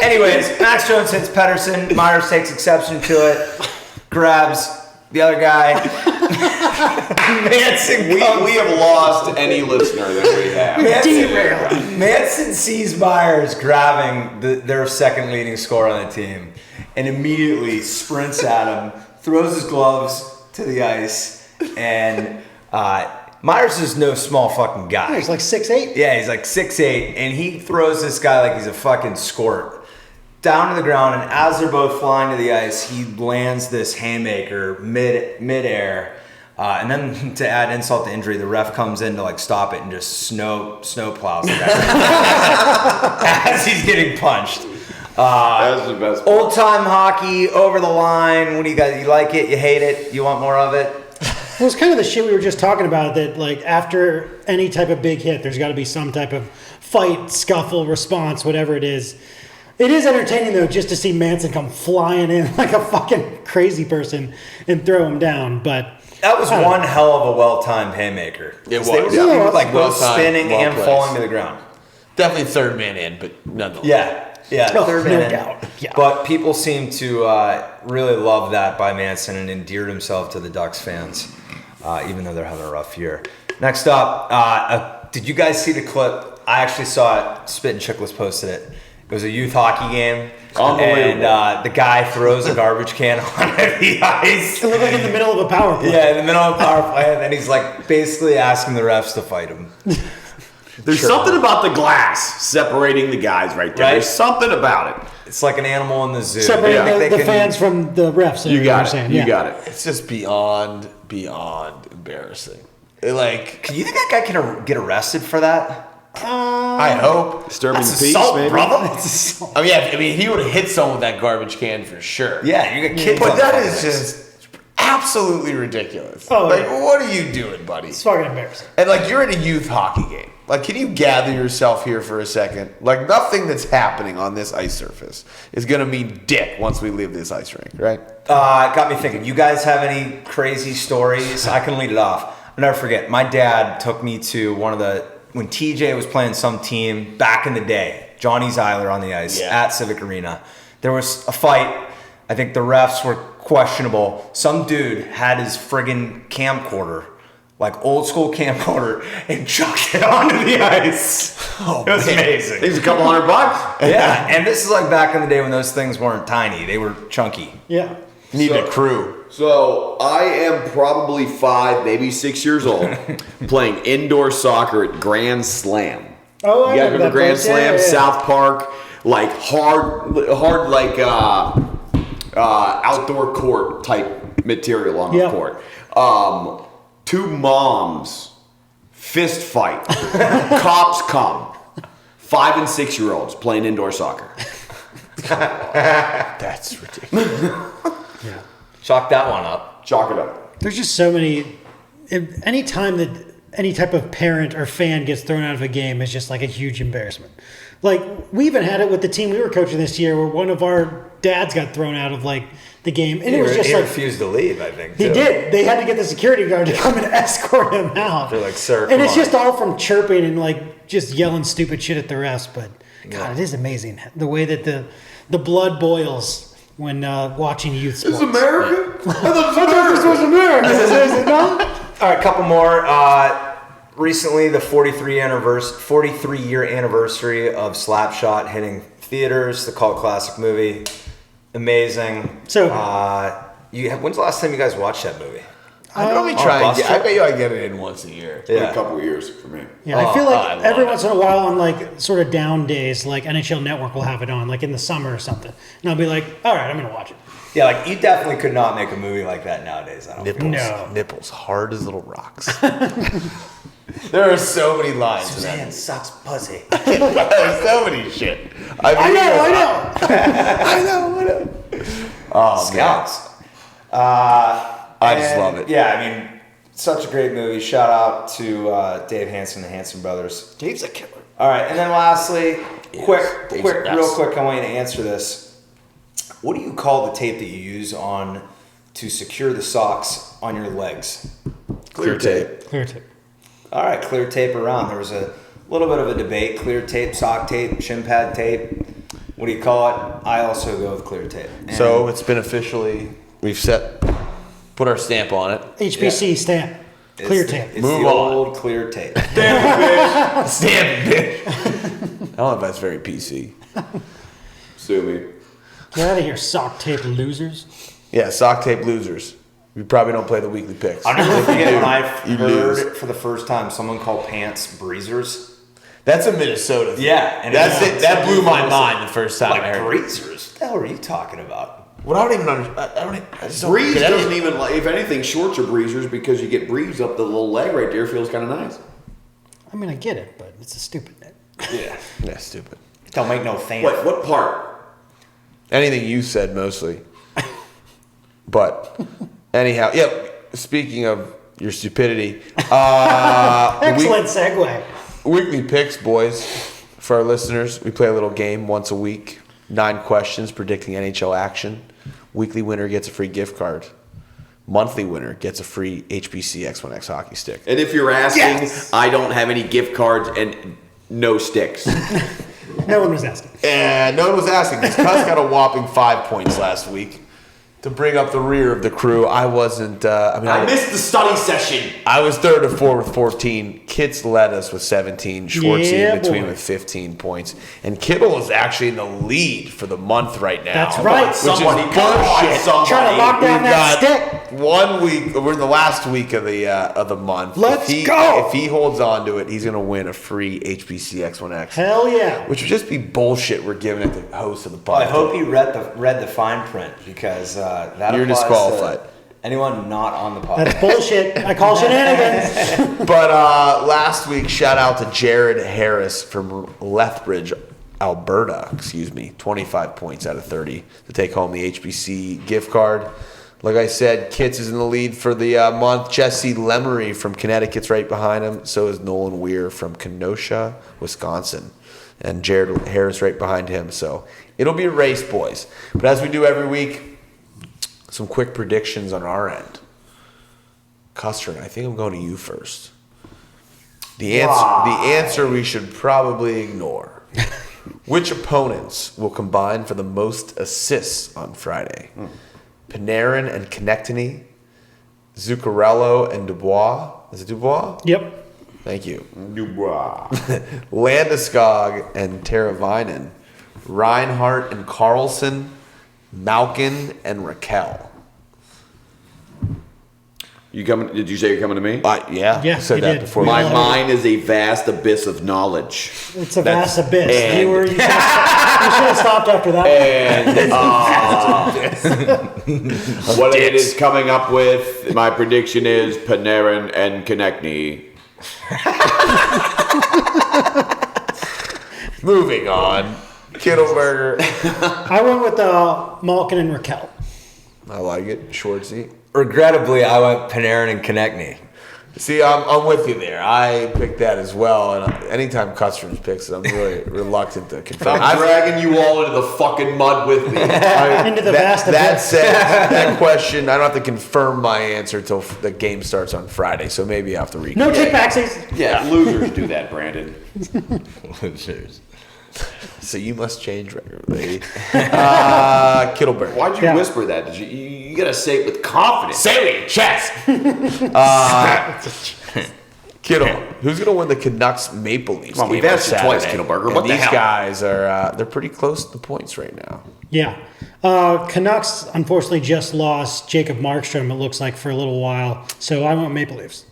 Anyways, Max Jones hits Pettersson. Myers takes exception to it. Grabs the other guy. Manson We have lost any listener that we have. Manson sees Myers grabbing their second leading scorer on the team and immediately sprints at him, throws his gloves to the ice, and Myers is no small fucking guy. He's like 6'8". Yeah, he's like 6'8", and he throws this guy like he's a fucking squirt down to the ground, and as they're both flying to the ice, he lands this haymaker mid-air. And then to add insult to injury, the ref comes in to like stop it and just snow plows the guy as he's getting punched. That's the best part. Old time hockey, over the line. What do you guys? You like it? You hate it? You want more of it? Well, it's kind of the shit we were just talking about, that like after any type of big hit, there's got to be some type of fight, scuffle, response, whatever it is. It is entertaining, though, just to see Manson come flying in like a fucking crazy person and throw him down. But that was one hell of a well-timed haymaker. It was. They were Yeah. like both Well-timed, spinning and well-placed. falling to the ground. Definitely third man in, but nonetheless. Yeah, Oh, third no man in. doubt. Yeah. But people seem to really love that by Manson and endeared himself to the Ducks fans, even though they're having a rough year. Next up, did you guys see the clip? I actually saw it. Spit and Chickless posted it. It was a youth hockey game, and the guy throws a garbage can on the ice. it looked like in the middle of a power play. Yeah, in the middle of a power play, and then he's like basically asking the refs to fight him. There's something about the glass separating the guys right there. Right? There's something about it. It's like an animal in the zoo. Separating I think the they can- fans from the refs. You got it. Saying. You Yeah. got it. It's just beyond embarrassing. Like, Do you think that guy can get arrested for that? I hope. Disturbing That's the peace, assault, maybe. brother. I mean, he would have hit someone with that garbage can for sure. Yeah, you got kids. But on that the is fucking just absolutely ridiculous. Oh, like, yeah. what are you doing, buddy? It's fucking embarrassing. And like, you're in a youth hockey game. Like, can you gather yourself here for a second? Like, nothing that's happening on this ice surface is gonna mean dick once we leave this ice rink, right? It got me thinking. You guys have any crazy stories? I can lead it off. I'll never forget. My dad took me to when TJ was playing some team back in the day. Johnny's Adler on the ice at Civic Arena. There was a fight. I think the refs were questionable. Some dude had his friggin' camcorder, like old school camcorder, and chucked it onto the ice. It was amazing. It's a couple $100. Yeah, and this is like back in the day when those things weren't tiny. They were chunky. Yeah. Need a crew. So I am probably 5, maybe 6 years old, playing indoor soccer at Grand Slam. Oh, I You guys remember that Grand place. Slam, Yeah. South Park, like hard like outdoor court type material on the court. 2 moms, fist fight, cops come. 5 and 6 year olds playing indoor soccer. That's ridiculous. Chalk that one up. Chalk it up. There's just so many. Any time that any type of parent or fan gets thrown out of a game is just like a huge embarrassment. Like, we even had it with the team we were coaching this year, where one of our dads got thrown out of like the game, and it was just he like refused to leave. I think he too. did. They had to get the security guard to come and escort him out. They're like, "Sir, and come it's on." just all from chirping and like just yelling stupid shit at the refs. But God, it is amazing the way that the blood boils when watching youth sports. It's America. I thought this was America. Is it not? All right, couple more. Recently, the 43-year anniversary of Slapshot hitting theaters, the cult classic movie. Amazing. So, when's the last time you guys watched that movie? I normally on try a and bus I trip? bet you I get it in once a year. In Yeah. a couple of years for me. Yeah, I feel like I love every it. once in a while on like sort of down days, like NHL Network will have it on, like in the summer or something, and I'll be like, all right, I'm gonna watch it. Yeah, like you definitely could not make a movie like that nowadays. I don't think. Nipples hard as little rocks. There are so many lines in that. Man sucks pussy. There's so many shit. I know. I know. Oh, Scouts. I just love it. Yeah, I mean, such a great movie. Shout out to Dave Hansen, the Hansen brothers. Dave's a killer. All right, and then lastly, Dave's real the best. quick, I want you to answer this. What do you call the tape that you use on to secure the socks on your legs? Clear tape. Clear tape. All right, clear tape around. There was a little bit of a debate. Clear tape, sock tape, shin pad tape. What do you call it? I also go with clear tape. And So it's been officially, put our stamp on it. HPC stamp. Clear tape. It's Move the on. old clear tape. Stamp it, bitch. I don't know if that's very PC. Sue me. Get out of here, sock tape losers. Yeah, sock tape losers. We probably don't play the weekly picks. I'll never forget when I You heard lose. for the first time someone called pants breezers. That's a Minnesota thing. Yeah, and That's it- it. That blew my mind the first time I Like heard it. breezers? What the hell are you talking about? Well, I don't even understand. I just don't Breeze get doesn't it. even like. If anything, shorts are breezers because you get breeze up the little leg right there. Feels kind of nice. I mean, I get it, but it's a stupid name. Yeah. Yeah, stupid. Don't make no fan. What part? Anything you said mostly. But anyhow, yeah. Speaking of your stupidity, Excellent segue. weekly picks, boys. For our listeners, we play a little game once a week. 9 questions predicting NHL action. Weekly winner gets a free gift card. Monthly winner gets a free Hpc X1x Hockey Stick. And if you're asking, I don't have any gift cards and no sticks. No one was asking. And no one was asking because Cuss got a whopping 5 points last week. To bring up the rear of the crew, I wasn't. I missed the study session. I was 3rd or 4th with 14. Kitts led us with 17. Schwartz Yeah, in between boy. with 15 points. And Kittle is actually in the lead for the month right now. That's right. Which Somebody is come on, bullshit. somebody. Trying to lock down We've that got stick. 1 week. We're in the last week of the month. Let's if go. If he holds on to it, he's going to win a free HPC X1X. Hell yeah. Which would just be bullshit we're giving it the host of the podcast. Well, I hope you read the fine print because that You're applies disqualified. to anyone not on the That's podcast. bullshit. I call shenanigans. But last week, shout out to David Ayres from Lethbridge, Alberta. 25 points out of 30 to take home the HBC gift card. Like I said, Kitts is in the lead for the month. Jesse Lemery from Connecticut's right behind him. So is Nolan Weir from Kenosha, Wisconsin. And Jared Harris right behind him. So it'll be a race, boys. But as we do every week, some quick predictions on our end. Kustron, I think I'm going to you first. The answer we should probably ignore. Which opponents will combine for the most assists on Friday? Panarin and Konechny, Zuccarello and Dubois. Is it Dubois? Yep. Thank you. Dubois. Landeskog and Teravainen, Reinhardt and Carlson, Malkin and Raquel. You coming? Did you say you're coming to me? Yeah, Yeah, I said you that did. before. My Yeah. mind is a vast abyss of knowledge. It's a vast abyss. and- You should have stopped after that. And what it is coming up with, my prediction is Panarin and Konechny. Moving on. Kittelberger. I went with Malkin and Raquel. I like it. Schwartzy. Regrettably, I went Panarin and Konechny. See, I'm with you there. I picked that as well. And anytime Kustron picks it, I'm really reluctant to confirm. I'm dragging you all into the fucking mud with me. Into the vast That abyss. said, that question, I don't have to confirm my answer until the game starts on Friday. So maybe I have to recap. No take backsies. Yeah, losers do that, Brandon. So you must change regularly. Kittelberg. Why'd you Yeah. whisper that? Did you gotta say it with confidence. Say it with your chest. Kittle, who's going to win the Canucks Maple Leafs Come on, game we've on asked you twice, Saturday? Kittelberger. And What the these hell? guys are they're pretty close to the points right now. Yeah. Canucks, unfortunately, just lost Jacob Markstrom, it looks like, for a little while. So I went Maple Leafs.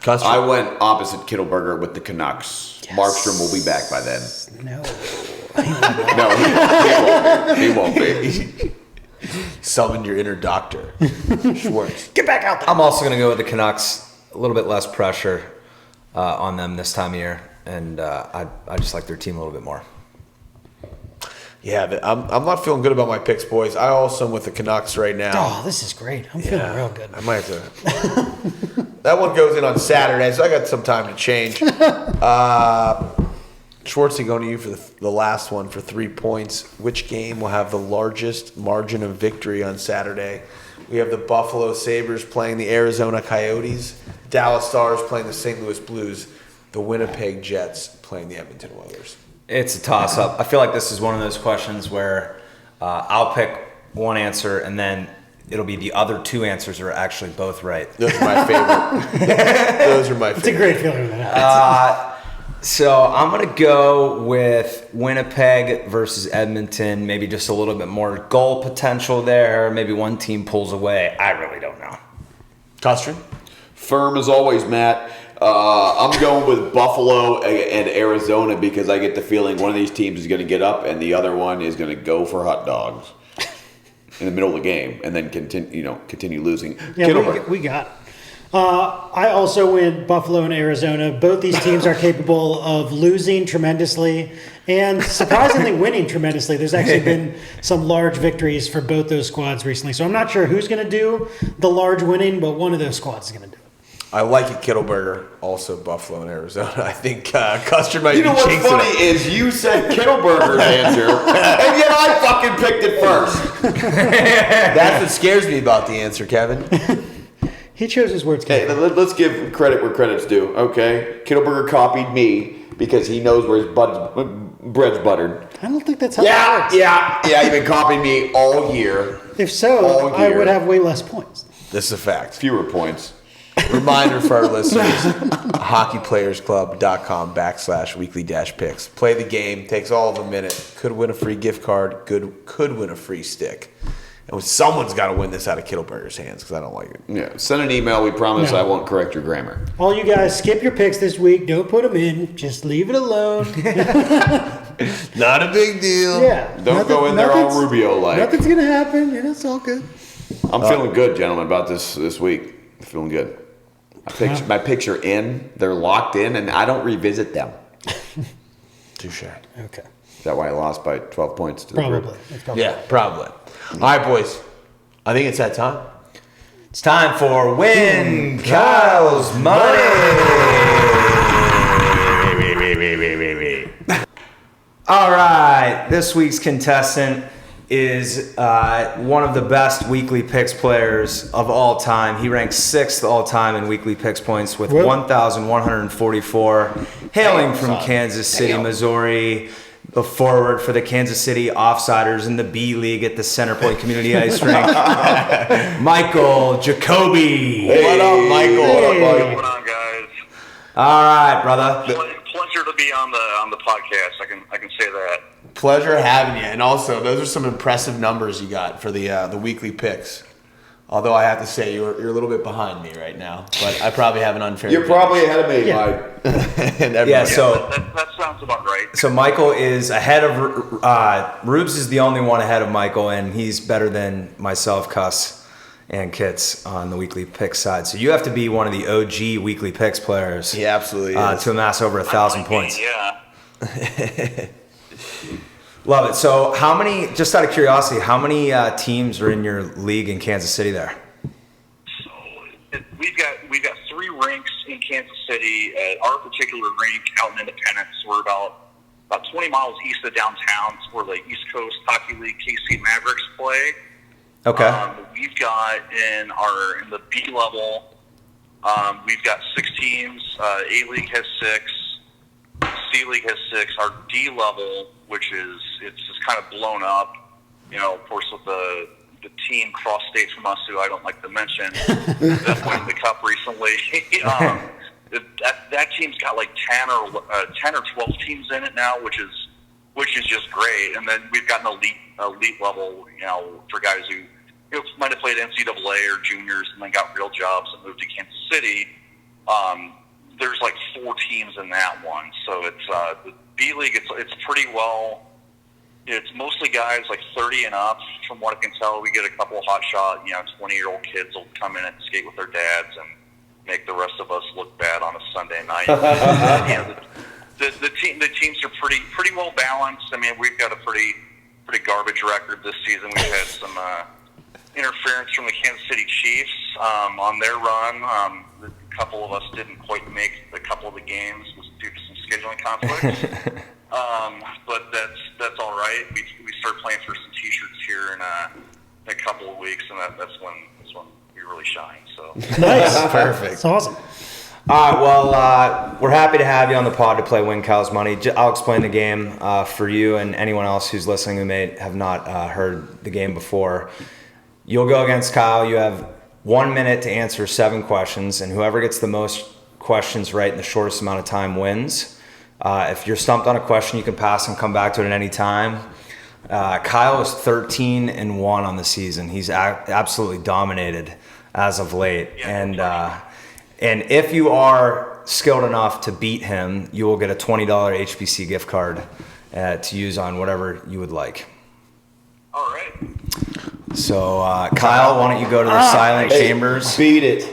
Kustron. I went opposite Kittelberger with the Canucks. Yes. Markstrom will be back by then. No. No, he won't be. Summon your inner doctor. Schwartz. Get back out there. I'm also going to go with the Canucks. A little bit less pressure on them this time of year, and I just like their team a little bit more. Yeah, I'm not feeling good about my picks, boys. I also am with the Canucks right now. Oh, this is great. I'm feeling real good. I might have to. That one goes in on Saturday, so I got some time to change. Schwartz, going to you for the last one for 3 points. Which game will have the largest margin of victory on Saturday? We have the Buffalo Sabres playing the Arizona Coyotes, Dallas Stars playing the St. Louis Blues, the Winnipeg Jets playing the Edmonton Oilers. It's a toss-up. I feel like this is one of those questions where I'll pick one answer and then it'll be the other two answers are actually both right. Those are my favorite. Those are my favorite. It's a great feeling when that happens. So I'm going to go with Winnipeg versus Edmonton. Maybe just a little bit more goal potential there. Maybe one team pulls away. I really don't know. Kustron? Firm as always, Matt. I'm going with Buffalo and Arizona because I get the feeling one of these teams is going to get up and the other one is going to go for hot dogs in the middle of the game and then continue losing. Yeah, we got it. I also win Buffalo and Arizona. Both these teams are capable of losing tremendously and surprisingly winning tremendously. There's actually been some large victories for both those squads recently. So I'm not sure who's going to do the large winning, but one of those squads is going to do it. I like it, Kittelberger. Also, Buffalo and Arizona. I think Kustron might be jinxing it. You know what's funny is you said Kittelberger's answer, and yet I fucking picked it first. That's what scares me about the answer, Kevin. He chose his words. Hey, let's give credit where credit's due, okay? Kittelberger copied me because he knows where his bread's buttered. I don't think that's how that works. Yeah, you've been copying me all year. If so, I would have way less points. This is a fact. Fewer points. Reminder for our listeners, hockeyplayersclub.com/weekly-picks. Play the game, takes all of a minute, could win a free gift card, could win a free stick. And someone's got to win this out of Kittelberger's hands because I don't like it. Yeah, send an email. We promise I won't correct your grammar. All you guys, skip your picks this week. Don't put them in. Just leave it alone. Not a big deal. Yeah. Don't go in there all Rubeo-like. Nothing's going to happen. It's all good. I'm feeling good, gentlemen, about this week. I'm feeling good. My picks are in. They're locked in, and I don't revisit them. Touche. Okay. Is that why I lost by 12 points to the group? Probably. Yeah, probably. All right, boys. I think it's that time. It's time for Win Kyle's Money. All right, this week's contestant is one of the best weekly picks players of all time. He ranks 6th all time in weekly picks points with 1,144, hailing from Kansas City, Missouri. The forward for the Kansas City Offsiders in the B League at the Centerpoint Community Ice Rink, Michael Jacoby. Hey. What up, Michael? Hey. What's going on, guys? All right, brother. Pleasure to be on the podcast. I can say that. Pleasure having you. And also, those are some impressive numbers you got for the weekly picks. Although I have to say you're a little bit behind me right now, but I probably have an unfair. You're probably ahead of me, Mike. So that sounds about right. So Michael is ahead of Rubes is the only one ahead of Michael, and he's better than myself, Cuss, and Kits on the weekly picks side. So you have to be one of the OG weekly picks players. He absolutely is. To amass over 1,000 points. Yeah. Love it. So how many, just out of curiosity, how many teams are in your league in Kansas City there? So we've got 3 rinks in Kansas City. Our particular rink out in Independence, we're about 20 miles east of downtown. It's where the East Coast Hockey League KC Mavericks play. Okay. We've got in the B level, we've got 6 teams. A League has 6. C League has 6. Our D level, which is it's just kind of blown up, of course with the team cross state from us, who I don't like to mention, that won the cup recently. That team's got like 10 or 12 teams in it now, which is just great. And then we've got an elite level, for guys who might have played NCAA or juniors and then got real jobs and moved to Kansas City. There's like 4 teams in that one, so it's the B League. It's pretty well. It's mostly guys like 30 and up. From what I can tell, we get a couple of hotshot, 20-year-old kids will come in and skate with their dads and make the rest of us look bad on a Sunday night. The teams are pretty well balanced. I mean, we've got a pretty garbage record this season. We've had some interference from the Kansas City Chiefs on their run. A couple of us didn't quite make a couple of the games due to some scheduling conflicts. But that's all right. We start playing for some T-shirts here in a couple of weeks, and that's when we really shine. So Nice. Perfect. That's awesome. All right, well, we're happy to have you on the pod to play Win Cal's Money. I'll explain the game for you and anyone else who's listening who may have not heard the game before. You'll go against Kyle. You have 1 minute to answer 7 questions, and whoever gets the most questions right in the shortest amount of time wins. If you're stumped on a question, you can pass and come back to it at any time. Kyle is 13-1 on the season. He's absolutely dominated as of late. Yeah, And if you are skilled enough to beat him, you will get a $20 HPC gift card to use on whatever you would like. all right. So, Kyle, why don't you go to the silent chambers? Beat it.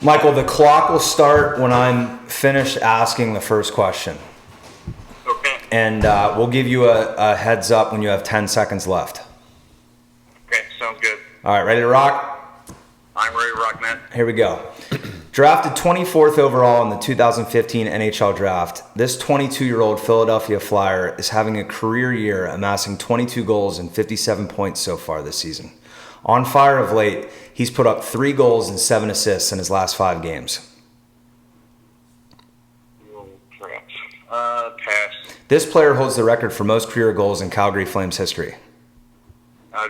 Michael, the clock will start when I'm finished asking the first question. Okay. And we'll give you a heads up when you have 10 seconds left. Okay, sounds good. All right, ready to rock? I'm ready to rock, man. Here we go. Drafted 24th overall in the 2015 NHL Draft, this 22-year-old Philadelphia Flyer is having a career year, amassing 22 goals and 57 points so far this season. On fire of late, he's put up 3 goals and 7 assists in his last 5 games. Oh, crap. Pass. This player holds the record for most career goals in Calgary Flames history.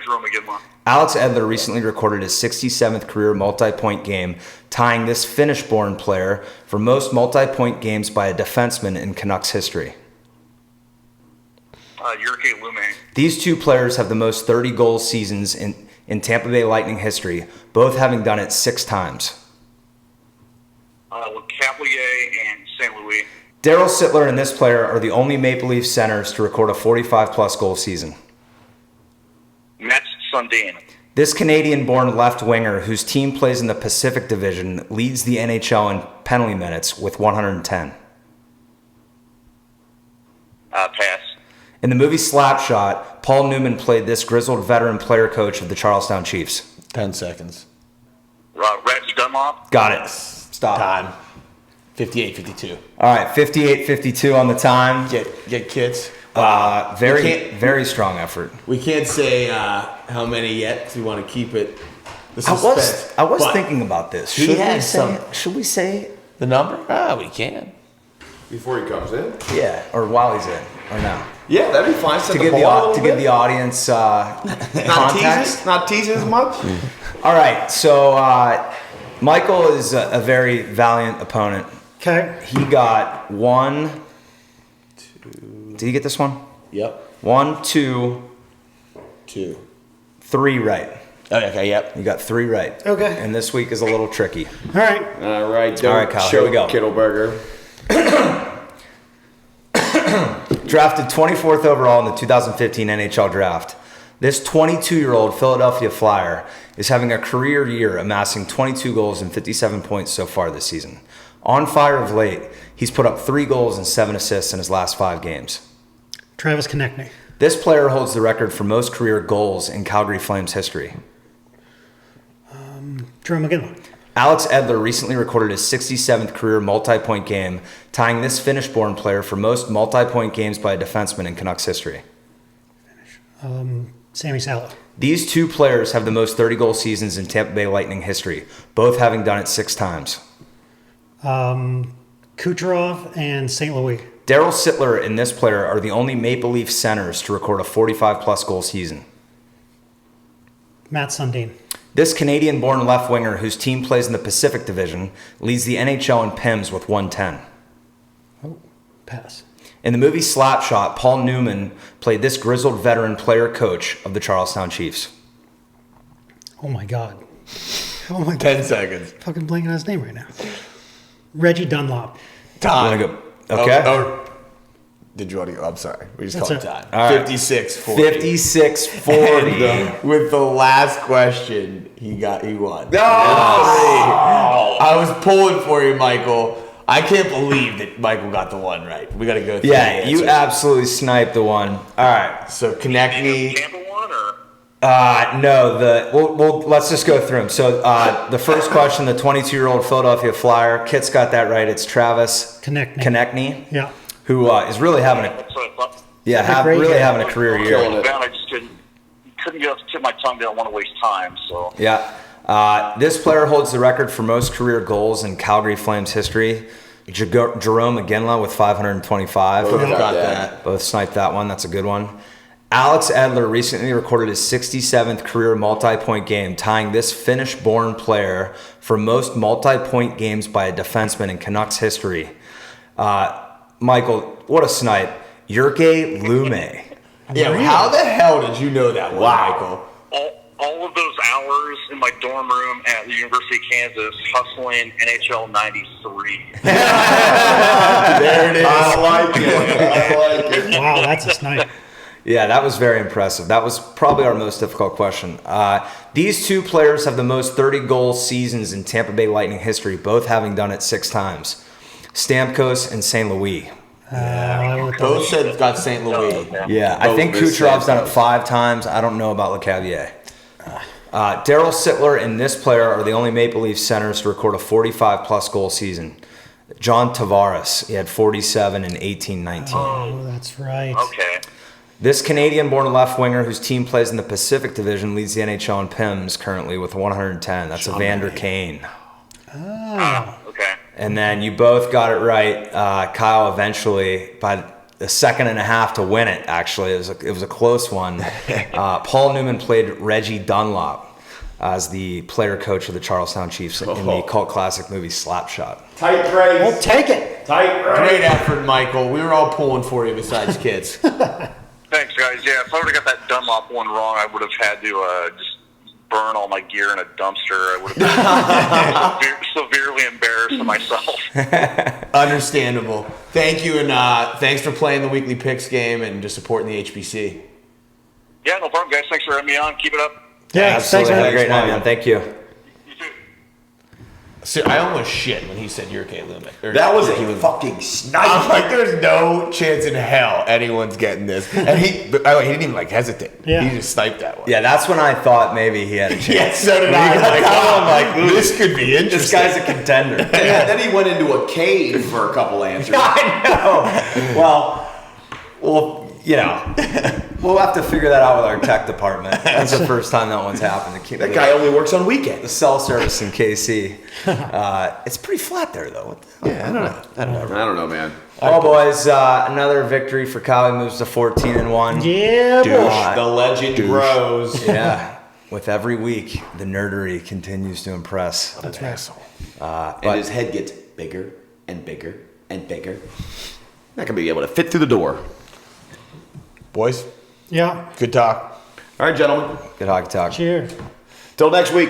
Jerome McGinley. Alex Adler recently recorded his 67th career multi-point game, tying this Finnish-born player for most multi-point games by a defenseman in Canucks history. Jyrki Lume. These two players have the most 30-goal seasons in Tampa Bay Lightning history, both having done it 6 times. Cavalier and St. Louis. Daryl Sittler and this player are the only Maple Leaf centers to record a 45-plus goal season. Mats Sundin. This Canadian-born left winger, whose team plays in the Pacific Division, leads the NHL in penalty minutes with 110. Pass. In the movie Slapshot, Paul Newman played this grizzled veteran player coach of the Charlestown Chiefs. 10 seconds. Reggie Dunlop. Got it. Stop. Time. 58-52. All right, 58-52 on the time. Get kits. Very strong effort. We can't say how many yet because we want to keep it the I suspense. was But thinking about this. he had Should we say? the number? We can. Before he comes in? Yeah, or while he's in, or no? Yeah, that'd be fine. Set To the give bar a the little bit. audience context. Not teasing as much. All right, so Michael is a very valiant opponent. Okay. He got 1, 2. Did you get this one? Yep. 1, 2, 2. 3 right. Oh, okay, yep. You got 3 right. Okay. And this week is a little tricky. All right. All right, All right, Kyle, here we go. Kittelberger. Drafted 24th overall in the 2015 NHL Draft, this 22-year-old Philadelphia Flyer is having a career year, amassing 22 goals and 57 points so far this season. On fire of late, he's put up 3 goals and 7 assists in his last 5 games. Travis Konechny. This player holds the record for most career goals in Calgary Flames history. Jerome McGinley. Alex Adler recently recorded his 67th career multi-point game, tying this Finnish-born player for most multi-point games by a defenseman in Canucks history. Sammy Salo. These two players have the most 30-goal seasons in Tampa Bay Lightning history, both having done it 6 times. Kucherov and St. Louis. Daryl Sittler and this player are the only Maple Leaf centers to record a 45-plus goal season. Matt Sundin. This Canadian-born left winger, whose team plays in the Pacific Division, leads the NHL in PIMS with 110. Oh, pass. In the movie Slapshot, Paul Newman played this grizzled veteran player coach of the Charlestown Chiefs. Oh my God. Oh my God. 10 seconds. Fucking blanking on his name right now. Reggie Dunlop. Time. You wanna go? Okay. Did you want to go? I'm sorry. We just That's called it. time. All right. 56-40. 56-40. And, with the last question, he won. No! I was pulling for you, Michael. I can't believe that Michael got the one right. We got to go through Yeah, the you answers. absolutely sniped the one. All right. So connect me. Tampa one or? No. Well, let's just go through them. So the first question, the 22-year-old Philadelphia Flyer, Kit's got that right. It's Travis Konechny. Yeah. Who is really having having a career year. I just couldn't get up to tip my tongue. Didn't want to waste time. So yeah. This player holds the record for most career goals in Calgary Flames history. Jerome McGinley with 525. Both sniped that one. That's a good one. Alex Adler recently recorded his 67th career multi-point game, tying this Finnish-born player for most multi-point games by a defenseman in Canucks history. Michael, what a snipe. Jyrki Lumme. Yeah, how the hell did you know that one, Michael? All of those hours in my dorm room at the University of Kansas hustling NHL 93. There it is. I like it. Wow, that's a snipe. Yeah, that was very impressive. That was probably our most difficult question. These two players have the most 30-goal seasons in Tampa Bay Lightning history, both having done it 6 times. Stamkos and St. Louis. Both said got St. Louis. Yeah, I think Kucherov's done it 5 times. I don't know about LeCavier. Daryl Sittler and this player are the only Maple Leaf centers to record a 45-plus goal season. John Tavares, he had 47 in 18-19. Oh, that's right. Okay. This Canadian-born left winger whose team plays in the Pacific Division leads the NHL in PIMS currently with 110. That's Evander Kane. Okay. And then you both got it right. Kyle eventually, by a second and a half to win it, actually. It was a close one. Paul Newman played Reggie Dunlop as the player coach of the Charlestown Chiefs in the cult classic movie Slapshot. Tight race. We'll take it. Tight race. Great effort, Michael. We were all pulling for you besides kids. Thanks, guys. Yeah, if I would have got that Dunlop one wrong, I would have had to just burn all my gear in a dumpster. I would have been severely embarrassed of myself. Understandable. Thank you, and thanks for playing the weekly picks game and just supporting the HPC. Yeah, no problem, guys. Thanks for having me on. Keep it up. Yeah, Absolutely. thanks, Have a great night, man. Thank you. You too. So I almost shit when he said Jyrki Lumme. That was a fucking snipe. I'm like, there's no chance in hell anyone's getting this. And he didn't even hesitate. Yeah. He just sniped that one. Yeah, that's when I thought maybe he had a chance. Yeah, so did I. I'm like, this could be interesting. This guy's a contender. Yeah, then he went into a cave for a couple answers. I know. Well, you know, we'll have to figure that out with our tech department. That's the first time that one's happened. That guy only works on weekends. The cell service in KC. It's pretty flat there, though. What the hell? Yeah, I don't know, man. Well, boys, another victory for Cali. Moves to 14-1. Yeah, boy. The legend grows. Yeah. With every week, the nerdery continues to impress. That's right. And his head gets bigger and bigger and bigger. Not gonna be able to fit through the door. Boys, Yeah. good talk. All right, gentlemen. Good hockey talk. Cheers. Till next week.